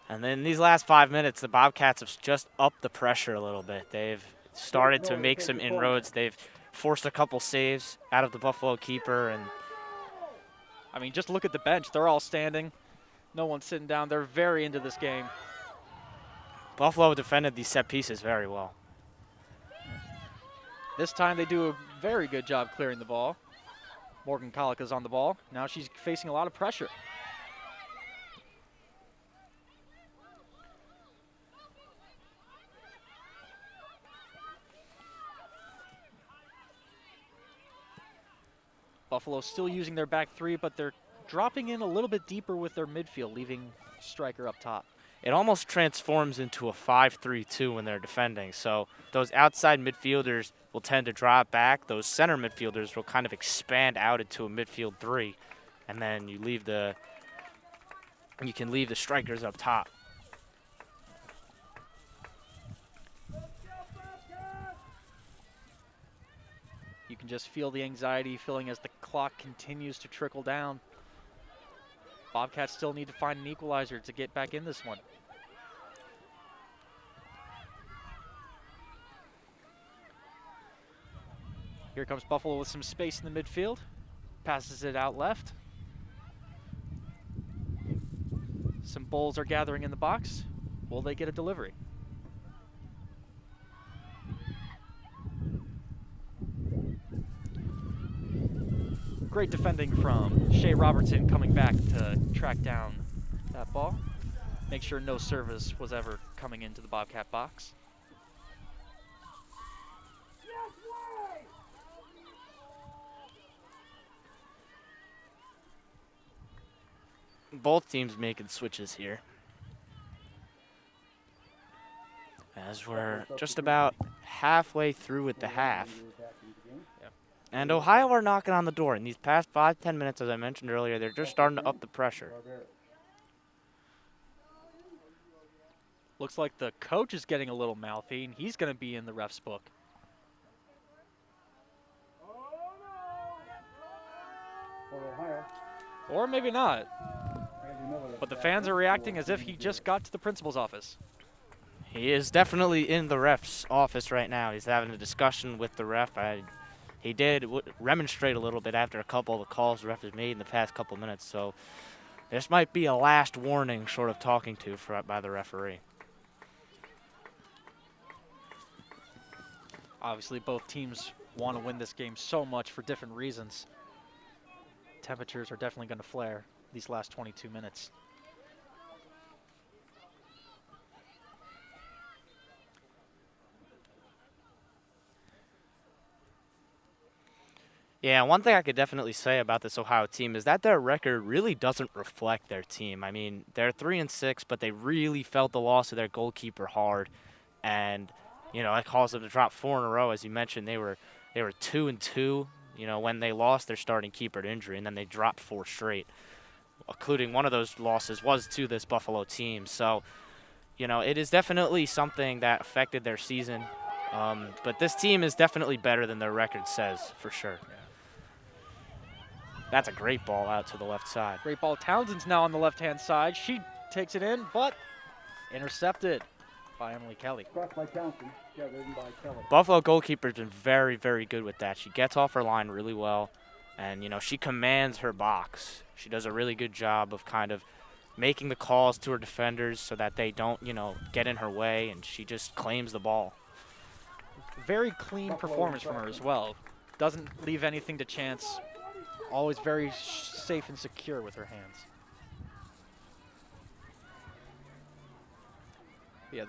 And then these last 5 minutes, the Bobcats have just upped the pressure a little bit. They've started to make some inroads. They've forced a couple saves out of the Buffalo keeper. And I mean, just look at the bench. They're all standing. No one's sitting down. They're very into this game. Buffalo defended these set pieces very well. This time they do a very good job clearing the ball. Morgan Kolika's on the ball. Now she's facing a lot of pressure. Buffalo still using their back three, but they're dropping in a little bit deeper with their midfield, leaving striker up top. It almost transforms into a 5-3-2 when they're defending. So those outside midfielders will tend to drop back. Those center midfielders will kind of expand out into a midfield 3, and then you can leave the strikers up top. You can just feel the anxiety filling as the clock continues to trickle down. Bobcats still need to find an equalizer to get back in this one. Here comes Buffalo with some space in the midfield. Passes it out left. Some Bulls are gathering in the box. Will they get a delivery? Great defending from Shea Robertson coming back to track down that ball. Make sure no service was ever coming into the Bobcat box. Both teams making switches here, as we're just about halfway through with the half. And Ohio are knocking on the door. In these past 5-10 minutes, as I mentioned earlier, they're just starting to up the pressure. Looks like the coach is getting a little mouthy, and he's going to be in the ref's book. Or maybe not. But the fans are reacting as if he just got to the principal's office. He is definitely in the ref's office right now. He's having a discussion with the ref. He did remonstrate a little bit after a couple of the calls the ref has made in the past couple minutes. So this might be a last warning sort of talking to by the referee. Obviously, both teams want to win this game so much for different reasons. Temperatures are definitely going to flare these last 22 minutes. Yeah, one thing I could definitely say about this Ohio team is that their record really doesn't reflect their team. I mean, they're 3-6, but they really felt the loss of their goalkeeper hard, and that caused them to drop 4 in a row. As you mentioned, they were 2-2. When they lost their starting keeper to injury, and then they dropped 4 straight, including one of those losses was to this Buffalo team. So, it is definitely something that affected their season. But this team is definitely better than their record says, for sure. Yeah. That's a great ball out to the left side. Great ball. Townsend's now on the left-hand side. She takes it in, but intercepted by Emily Kelly. Crossed by Townsend, gathered in by Kelly. Buffalo goalkeeper's been very, very good with that. She gets off her line really well, and, she commands her box. She does a really good job of kind of making the calls to her defenders so that they don't, get in her way, and she just claims the ball. Very clean performance from her as well. Doesn't leave anything to chance. Always very safe and secure with her hands. Yeah.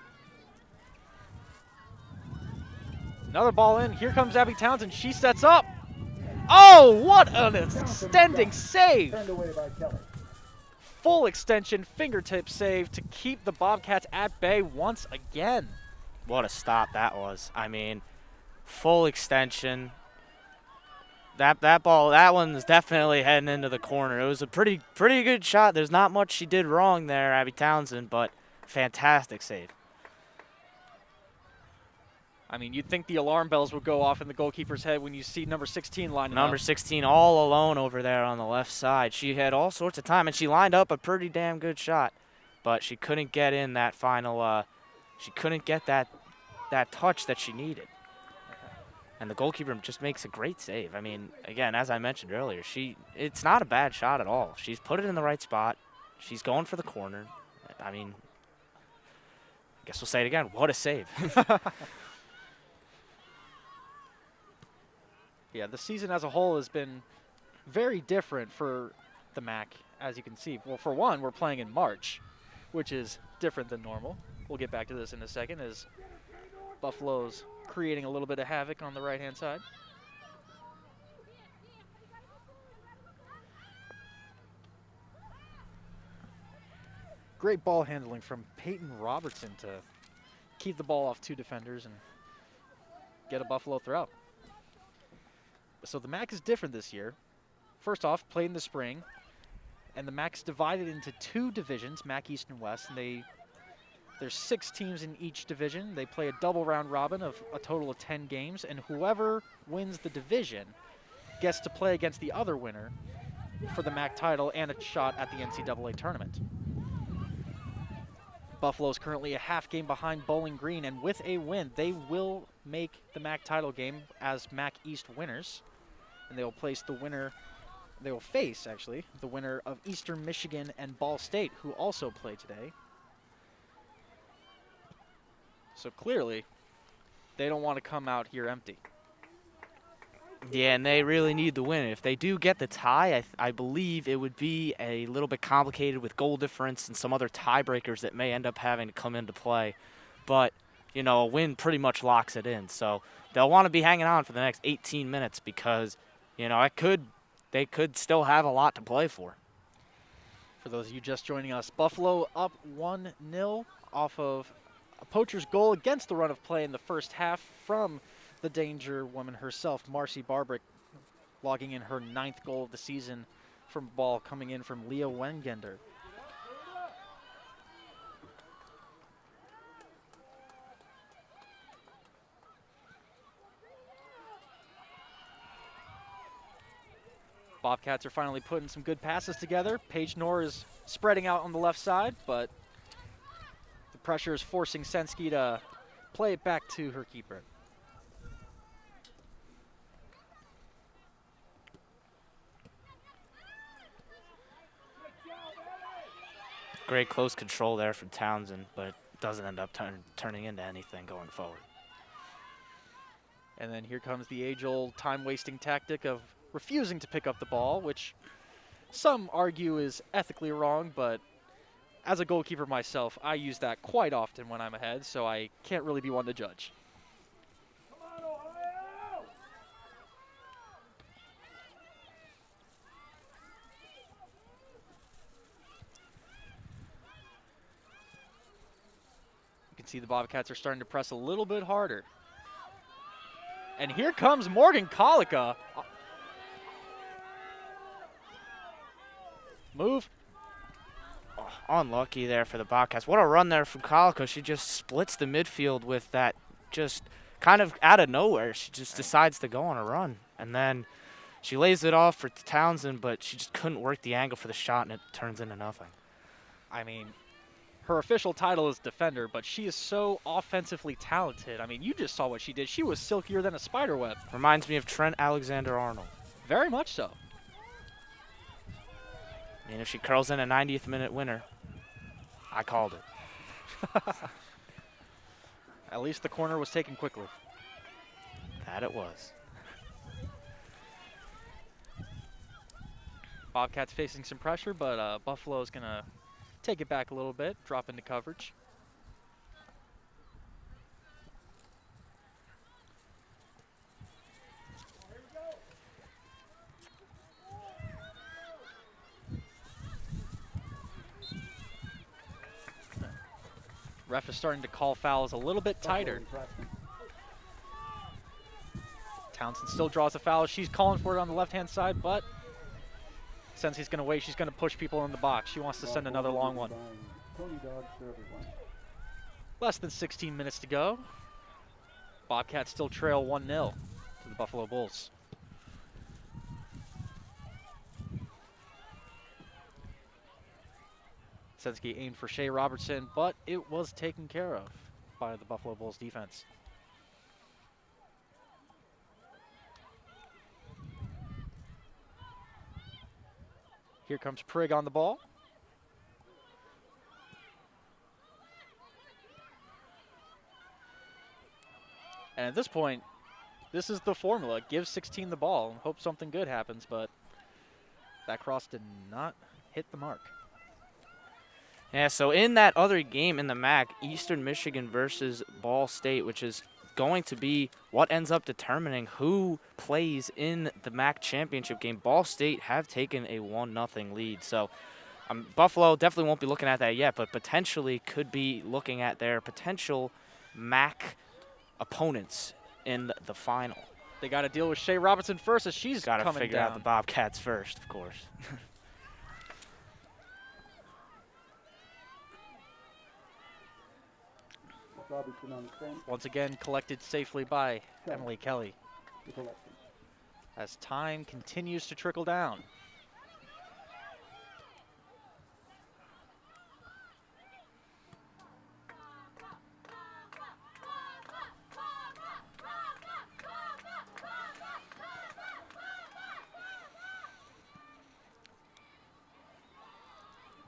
Another ball in. Here comes Abby Townsend. She sets up. Oh, what an extending save. Turned away by Kelly. Full extension fingertip save to keep the Bobcats at bay once again. What a stop that was. I mean, full extension. That ball, that one's definitely heading into the corner. It was a pretty good shot. There's not much she did wrong there, Abby Townsend, but fantastic save. I mean, you'd think the alarm bells would go off in the goalkeeper's head when you see number 16 lining up. Number 16 all alone over there on the left side. She had all sorts of time, and she lined up a pretty damn good shot, but she couldn't get in that final, she couldn't get that touch that she needed. And the goalkeeper just makes a great save. I mean, again, as I mentioned earlier, it's not a bad shot at all. She's put it in the right spot. She's going for the corner. I mean, I guess we'll say it again. What a save. Yeah, the season as a whole has been very different for the MAC, as you can see. Well, for one, we're playing in March, which is different than normal. We'll get back to this in a second as Buffalo's creating a little bit of havoc on the right-hand side. Great ball handling from Peyton Robertson to keep the ball off 2 defenders and get a Buffalo throw. So the MAC is different this year. First off, played in the spring, and the MAC's divided into 2 divisions, MAC East and West, and there's 6 teams in each division. They play a double round robin of a total of 10 games, and whoever wins the division gets to play against the other winner for the MAC title and a shot at the NCAA tournament. Buffalo's currently a half game behind Bowling Green, and with a win, they will make the MAC title game as MAC East winners, and they will face the winner of Eastern Michigan and Ball State, who also play today. So clearly, they don't want to come out here empty. Yeah, and they really need the win. If they do get the tie, I believe it would be a little bit complicated with goal difference and some other tiebreakers that may end up having to come into play. But, a win pretty much locks it in. So they'll want to be hanging on for the next 18 minutes because, they could still have a lot to play for. For those of you just joining us, Buffalo up 1-0 off of a poacher's goal against the run of play in the first half from the danger woman herself, Marcy Barbrick, logging in her 9th goal of the season from a ball coming in from Leah Wengender. Bobcats are finally putting some good passes together. Paige Knorr is spreading out on the left side, but the pressure is forcing Sensky to play it back to her keeper. Great close control there from Townsend, but it doesn't end up turning into anything going forward. And then here comes the age-old time-wasting tactic of refusing to pick up the ball, which some argue is ethically wrong, but as a goalkeeper myself, I use that quite often when I'm ahead, so I can't really be one to judge. You can see the Bobcats are starting to press a little bit harder. And here comes Morgan Kolika. Move. Oh, unlucky there for the Bobcats. What a run there from Kolika. She just splits the midfield with that just kind of out of nowhere. She just decides to go on a run. And then she lays it off for Townsend, but she just couldn't work the angle for the shot, and it turns into nothing. I mean, her official title is defender, but she is so offensively talented. I mean, you just saw what she did. She was silkier than a spider web. Reminds me of Trent Alexander-Arnold. Very much so. I mean, if she curls in a 90th minute winner, I called it. At least the corner was taken quickly. That it was. Bobcats facing some pressure, but Buffalo's going to take it back a little bit, drop into coverage. Ref is starting to call fouls a little bit tighter. Townsend still draws a foul. She's calling for it on the left-hand side, but since he's going to wait, she's going to push people in the box. She wants to send another long one. Less than 16 minutes to go. Bobcats still trail 1-0 to the Buffalo Bulls. Sensky aimed for Shea Robertson, but it was taken care of by the Buffalo Bulls defense. Here comes Prigg on the ball. And at this point, this is the formula. Give 16 the ball and hope something good happens, but that cross did not hit the mark. Yeah, so in that other game in the MAC, Eastern Michigan versus Ball State, which is going to be what ends up determining who plays in the MAC championship game. Ball State have taken a 1-0 lead. So Buffalo definitely won't be looking at that yet, but potentially could be looking at their potential MAC opponents in the final. They got to deal with Shea Robertson first as she's coming down. Got to figure out the Bobcats first, of course. Once again, collected safely by Emily Kelly. As time continues to trickle down.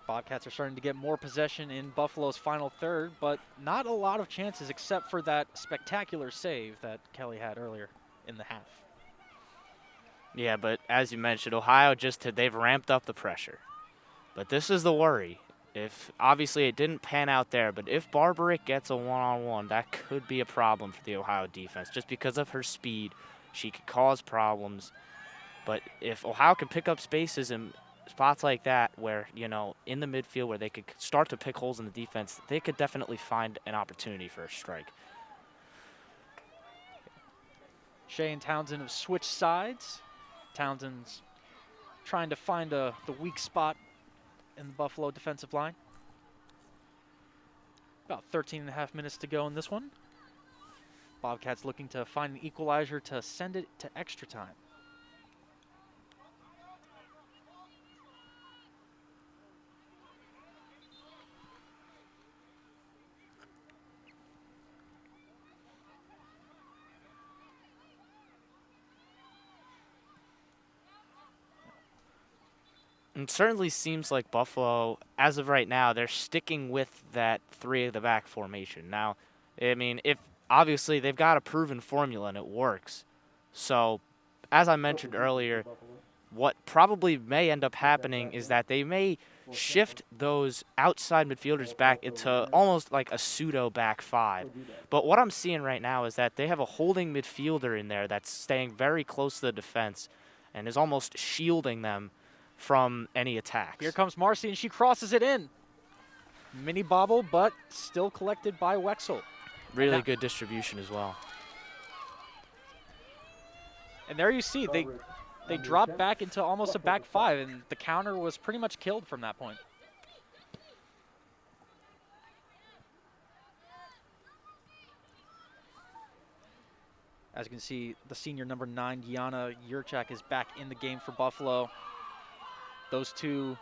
Bobcats are starting to get more possession in Buffalo's final third, but not a lot of chances except for that spectacular save that Kelly had earlier in the half. Yeah, but as you mentioned, Ohio they've ramped up the pressure. But this is the worry. If obviously it didn't pan out there, but if Barbaric gets a one-on-one, that could be a problem for the Ohio defense. Just because of her speed, she could cause problems. But if Ohio can pick up spaces and spots like that where, you know, in the midfield where they could start to pick holes in the defense, they could definitely find an opportunity for a strike. Shea and Townsend have switched sides. Townsend's trying to find the weak spot in the Buffalo defensive line. About 13 and a half minutes to go in this one. Bobcats looking to find an equalizer to send it to extra time. It certainly seems like Buffalo, as of right now, they're sticking with that three at the back formation. Now, I mean, if obviously they've got a proven formula and it works. So, as I mentioned earlier, what probably may end up happening is that they may shift those outside midfielders back into almost like a pseudo back five. But what I'm seeing right now is that they have a holding midfielder in there that's staying very close to the defense and is almost shielding them from any attacks. Here comes Marcy, and she crosses it in. Mini bobble, but still collected by Wexel. Really good distribution as well. And there you see, they dropped back into almost a back five, and the counter was pretty much killed from that point. As you can see, the senior number 9, Gianna Yurchak, is back in the game for Buffalo. Those two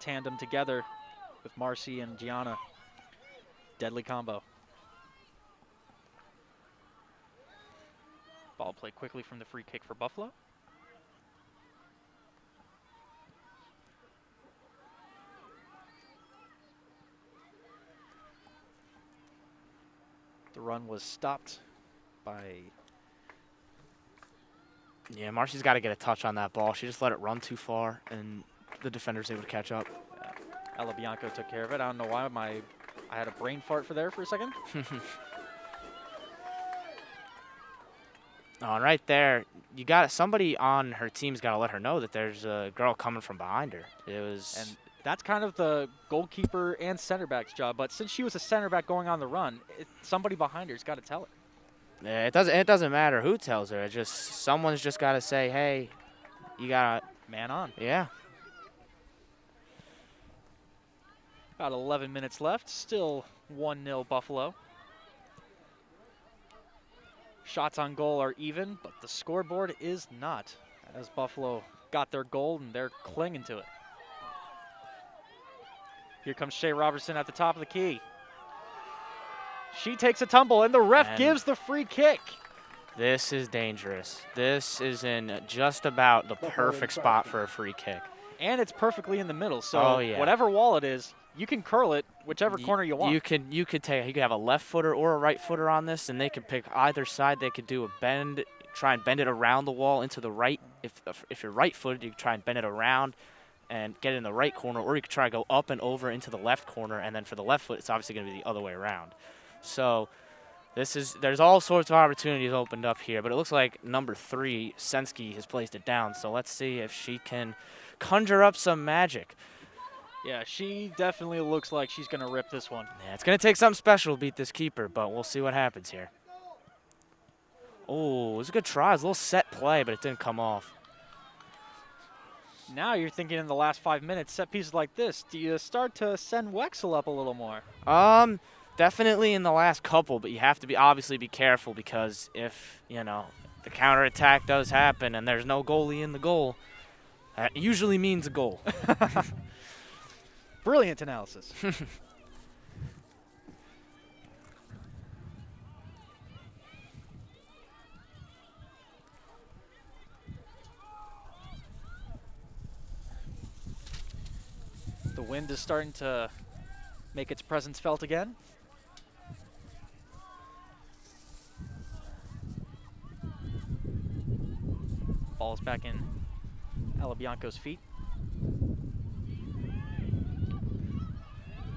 tandem together with Marcy and Gianna. Deadly combo. Ball played quickly from the free kick for Buffalo. The run was stopped by... Yeah, Marcy's got to get a touch on that ball. She just let it run too far, and the defender's able to catch up. Ella Bianco took care of it. I don't know why I had a brain fart for a second. Oh, right there, you got somebody on her team's got to let her know that there's a girl coming from behind her. And that's kind of the goalkeeper and center back's job. But since she was a center back going on the run, somebody behind her's got to tell her. Yeah, it doesn't matter who tells her. It's just someone's just got to say, hey, you got to man on. Yeah. About 11 minutes left. Still 1-0 Buffalo. Shots on goal are even, but the scoreboard is not, as Buffalo got their goal and they're clinging to it. Here comes Shea Robertson at the top of the key. She takes a tumble, and the ref gives the free kick. This is dangerous. This is in just about the perfect spot for a free kick. And it's perfectly in the middle, so whatever wall it is, you can curl it whichever corner you want. You could have a left footer or a right footer on this, and they could pick either side. They could do a bend, try and bend it around the wall into the right. If you're right footed, you can try and bend it around and get it in the right corner, or you could try to go up and over into the left corner, and then for the left foot, it's obviously going to be the other way around. So there's all sorts of opportunities opened up here, but it looks like number 3, Sensky, has placed it down. So let's see if she can conjure up some magic. Yeah, she definitely looks like she's going to rip this one. Yeah, it's going to take something special to beat this keeper, but we'll see what happens here. Oh, it was a good try. It was a little set play, but it didn't come off. Now you're thinking in the last 5 minutes, set pieces like this, do you start to send Wexel up a little more? Definitely in the last couple, but you have to obviously be careful, because if, the counterattack does happen and there's no goalie in the goal, that usually means a goal. Brilliant analysis. The wind is starting to make its presence felt again. Ball's back in Ella Bianco's feet.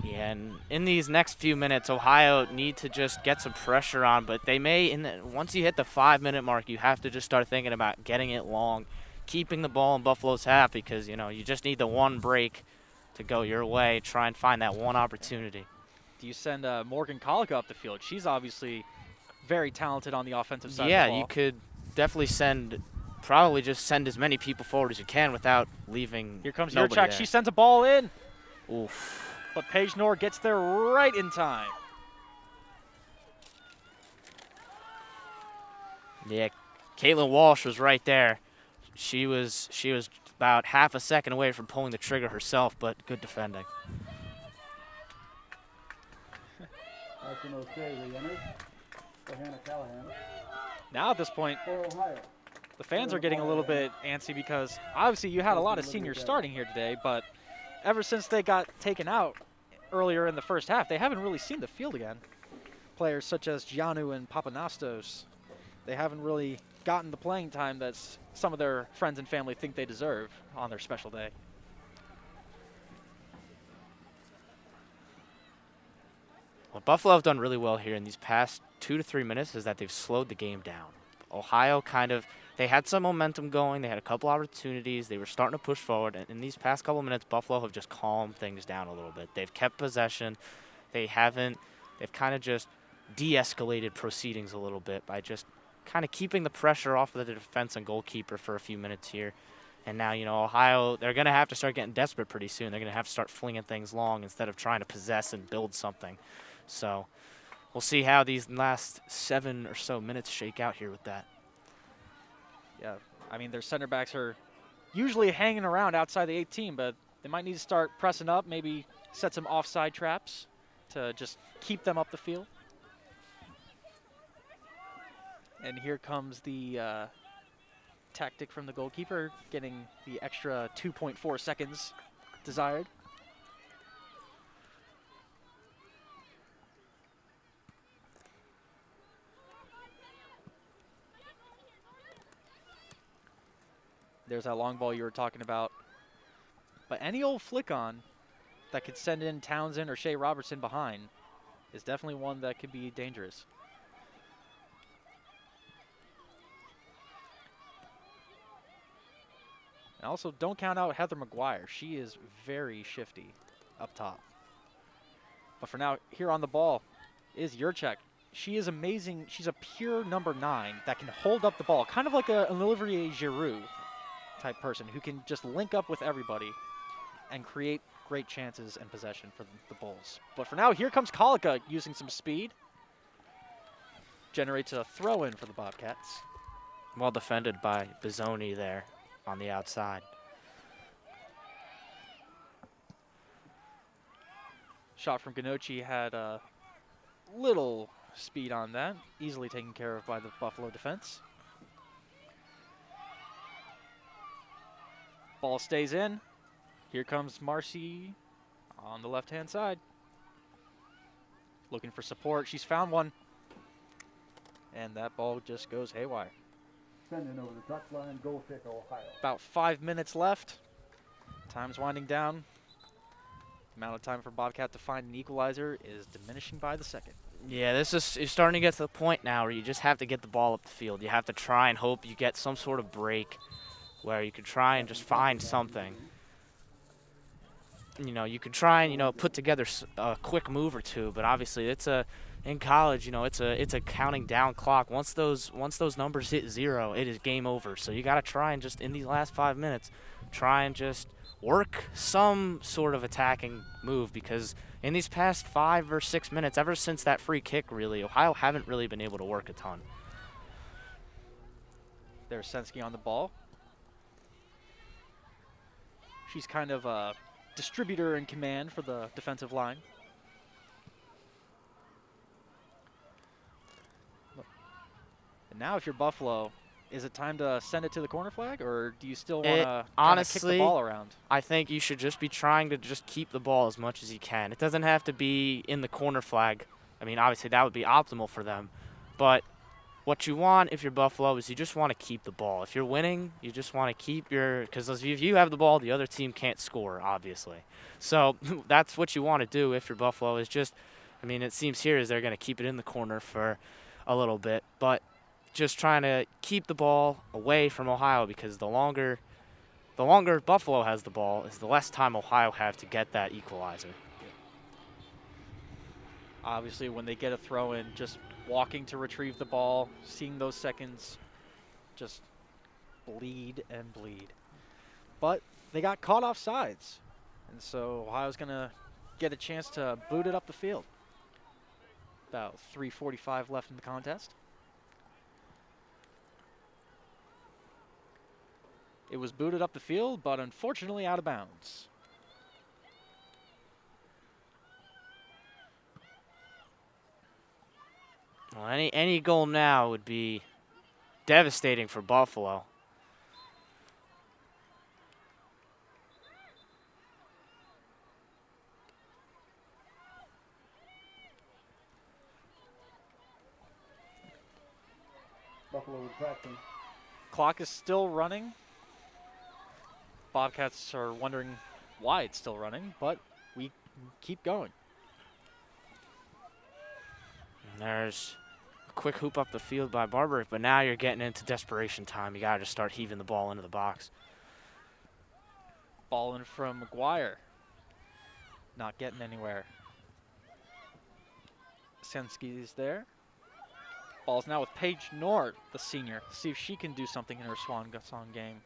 Yeah, and in these next few minutes, Ohio need to just get some pressure on, but they may, once you hit the 5-minute mark, you have to just start thinking about getting it long, keeping the ball in Buffalo's half, because, you just need the one break to go your way, try and find that one opportunity. Do you send Morgan Colica up the field? She's obviously very talented on the offensive side of the ball. Yeah, you could definitely probably just send as many people forward as you can without leaving. Here comes Yurchak. She sends a ball in. Oof. But Paige Knorr gets there right in time. Yeah, Caitlin Walsh was right there. She was about half a second away from pulling the trigger herself, but good defending. Now at this point, the fans are getting a little bit antsy, because obviously you had a lot of seniors starting here today, but ever since they got taken out earlier in the first half, they haven't really seen the field again. Players such as Giannu and Papanastos They haven't really gotten the playing time that some of their friends and family think they deserve on their special day. What Buffalo have done really well here in these past 2 to 3 minutes is that they've slowed the game down. Ohio they had some momentum going. They had a couple opportunities. They were starting to push forward. And in these past couple minutes, Buffalo have just calmed things down a little bit. They've kept possession. They've kind of just de-escalated proceedings a little bit by just kind of keeping the pressure off of the defense and goalkeeper for a few minutes here. And now, Ohio, they're going to have to start getting desperate pretty soon. They're going to have to start flinging things long instead of trying to possess and build something. So we'll see how these last 7 or so minutes shake out here with that. Yeah, I mean, their center backs are usually hanging around outside the 18, but they might need to start pressing up, maybe set some offside traps to just keep them up the field. And here comes the tactic from the goalkeeper, getting the extra 2.4 seconds desired. There's that long ball you were talking about. But any old flick on that could send in Townsend or Shea Robertson behind is definitely one that could be dangerous. And also, don't count out Heather McGuire. She is very shifty up top. But for now, here on the ball is Yurchek. She is amazing. She's a pure number 9 that can hold up the ball, kind of like an Olivier Giroud type person who can just link up with everybody and create great chances and possession for the Bulls. But for now, here comes Kolika using some speed. Generates a throw-in for the Bobcats. Well defended by Bizzoni there on the outside. Shot from Ganochi had a little speed on that, easily taken care of by the Buffalo defense. Ball stays in. Here comes Marcy on the left-hand side. Looking for support. She's found one. And that ball just goes haywire. Sending over the touchline, goal kick, Ohio. About 5 minutes left. Time's winding down. The amount of time for Bobcat to find an equalizer is diminishing by the second. Yeah, you're starting to get to the point now where you just have to get the ball up the field. You have to try and hope you get some sort of break where you could try and just find something. You could try and, put together a quick move or two, but obviously in college, it's a counting down clock. Once those numbers hit 0, it is game over. So you got to try and just in these last 5 minutes, try and just work some sort of attacking move, because in these past 5 or 6 minutes, ever since that free kick, really, Ohio haven't really been able to work a ton. There's Sensky on the ball. She's kind of a distributor in command for the defensive line. And now if you're Buffalo, is it time to send it to the corner flag, or do you still want to kick the ball around? I think you should just be trying to just keep the ball as much as you can. It doesn't have to be in the corner flag. I mean, obviously that would be optimal for them. But what you want if you're Buffalo is you just want to keep the ball. If you're winning, you just want to keep because if you have the ball, the other team can't score, obviously. So that's what you want to do if you're Buffalo is just, it seems here is they're going to keep it in the corner for a little bit, but just trying to keep the ball away from Ohio, because the longer Buffalo has the ball is the less time Ohio have to get that equalizer. Obviously, when they get a throw in, just walking to retrieve the ball, seeing those seconds just bleed and bleed. But they got caught off sides, and so Ohio's going to get a chance to boot it up the field. About 3:45 left in the contest. It was booted up the field, but unfortunately out of bounds. Well, any goal now would be devastating for Buffalo. Buffalo would press him. Clock is still running. Bobcats are wondering why it's still running, but we keep going. And there's a quick hoop up the field by Barber, but now you're getting into desperation time. You got to just start heaving the ball into the box. Ball in from McGuire. Not getting anywhere. Sensky is there. Ball's now with Paige Nord, the senior. See if she can do something in her swan song game.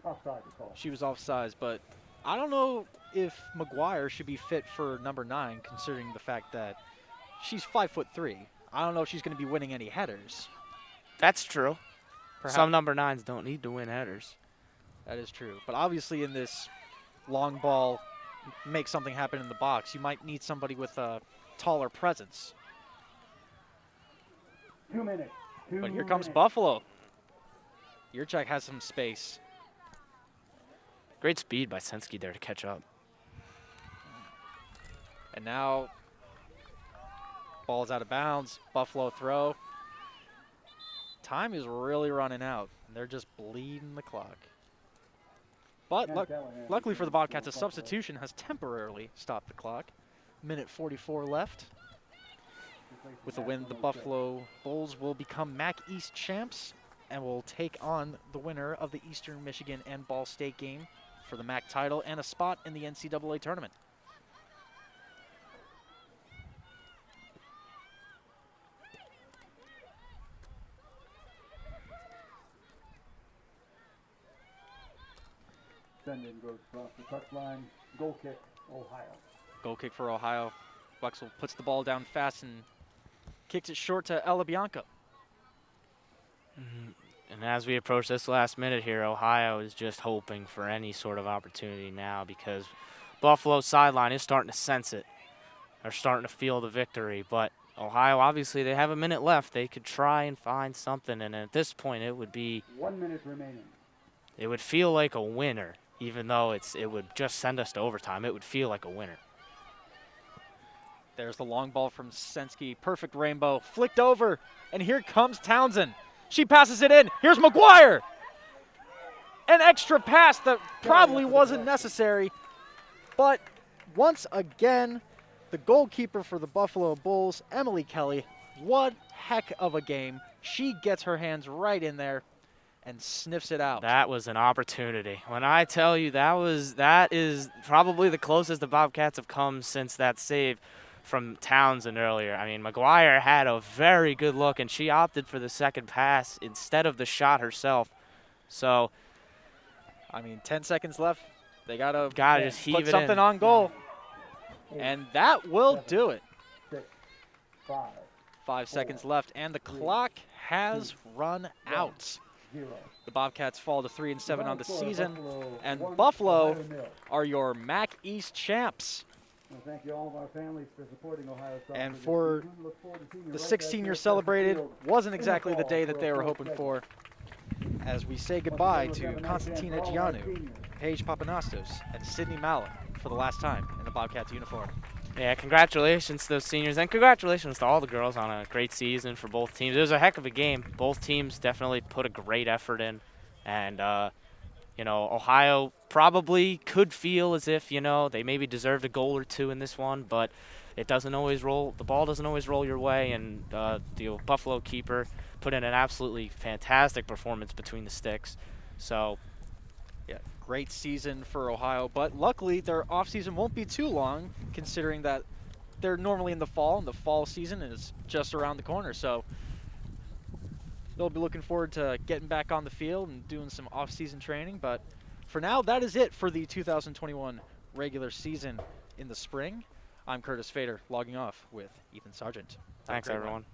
Offside the call. She was offsides, but I don't know if McGuire should be fit for number 9, considering the fact that she's 5'3". I don't know if she's going to be winning any headers. That's true. Perhaps. Some number 9s don't need to win headers. That is true. But obviously in this long ball, make something happen in the box, you might need somebody with a taller presence. 2 minutes. But here comes Buffalo. Yurchak has some space. Great speed by Sensky there to catch up. And now, ball's out of bounds. Buffalo throw. Time is really running out. They're just bleeding the clock. But luckily for the Bobcats, a substitution has temporarily stopped the clock. Minute 44 left. With a win, the Buffalo Bulls will become MAC East champs and will take on the winner of the Eastern Michigan and Ball State game for the MAC title and a spot in the NCAA tournament. Sending goes across the touchline. Goal kick, Ohio. Goal kick for Ohio. Wexel puts the ball down fast and kicks it short to Ella Bianco. And as we approach this last minute here, Ohio is just hoping for any sort of opportunity now because Buffalo's sideline is starting to sense it. They're starting to feel the victory. But Ohio, obviously, they have a minute left. They could try and find something. And at this point, it would be 1 minute remaining. It would feel like a winner, even though it would just send us to overtime. It would feel like a winner. There's the long ball from Sensky. Perfect rainbow. Flicked over. And here comes Townsend. She passes it in. Here's McGuire. An extra pass that probably wasn't necessary. But once again, the goalkeeper for the Buffalo Bulls, Emily Kelly, what heck of a game. She gets her hands right in there and sniffs it out. That was an opportunity. When I tell you that is probably the closest the Bobcats have come since that save from Townsend earlier. I mean, McGuire had a very good look, and she opted for the second pass instead of the shot herself. So, I mean, 10 seconds left. They gotta just heave put it something in. on goal, and that will do it. 6, 5, 5 seconds left, and the clock has run out. 0. The Bobcats fall to 3-7 on the season, and Buffalo are your MAC East champs. Well, thank you all of our families for supporting Ohio soccer. And for the 6 seniors celebrated, wasn't exactly the day that they were hoping for, as we say goodbye to Constantina Giannou, Paige Papanastos, and Sydney Mallon for the last time in the Bobcats uniform. Yeah, congratulations to those seniors, and congratulations to all the girls on a great season for both teams. It was a heck of a game. Both teams definitely put a great effort in, and you know, Ohio probably could feel as if, you know, they maybe deserved a goal or two in this one, but it doesn't always roll. The ball doesn't always roll your way, and the Buffalo keeper put in an absolutely fantastic performance between the sticks. So, yeah, great season for Ohio, but luckily their offseason won't be too long, considering that they're normally in the fall, and the fall season is just around the corner. So they'll be looking forward to getting back on the field and doing some off-season training. But for now, that is it for the 2021 regular season in the spring. I'm Curtis Fader, logging off with Ethan Sargent. thanks, everyone.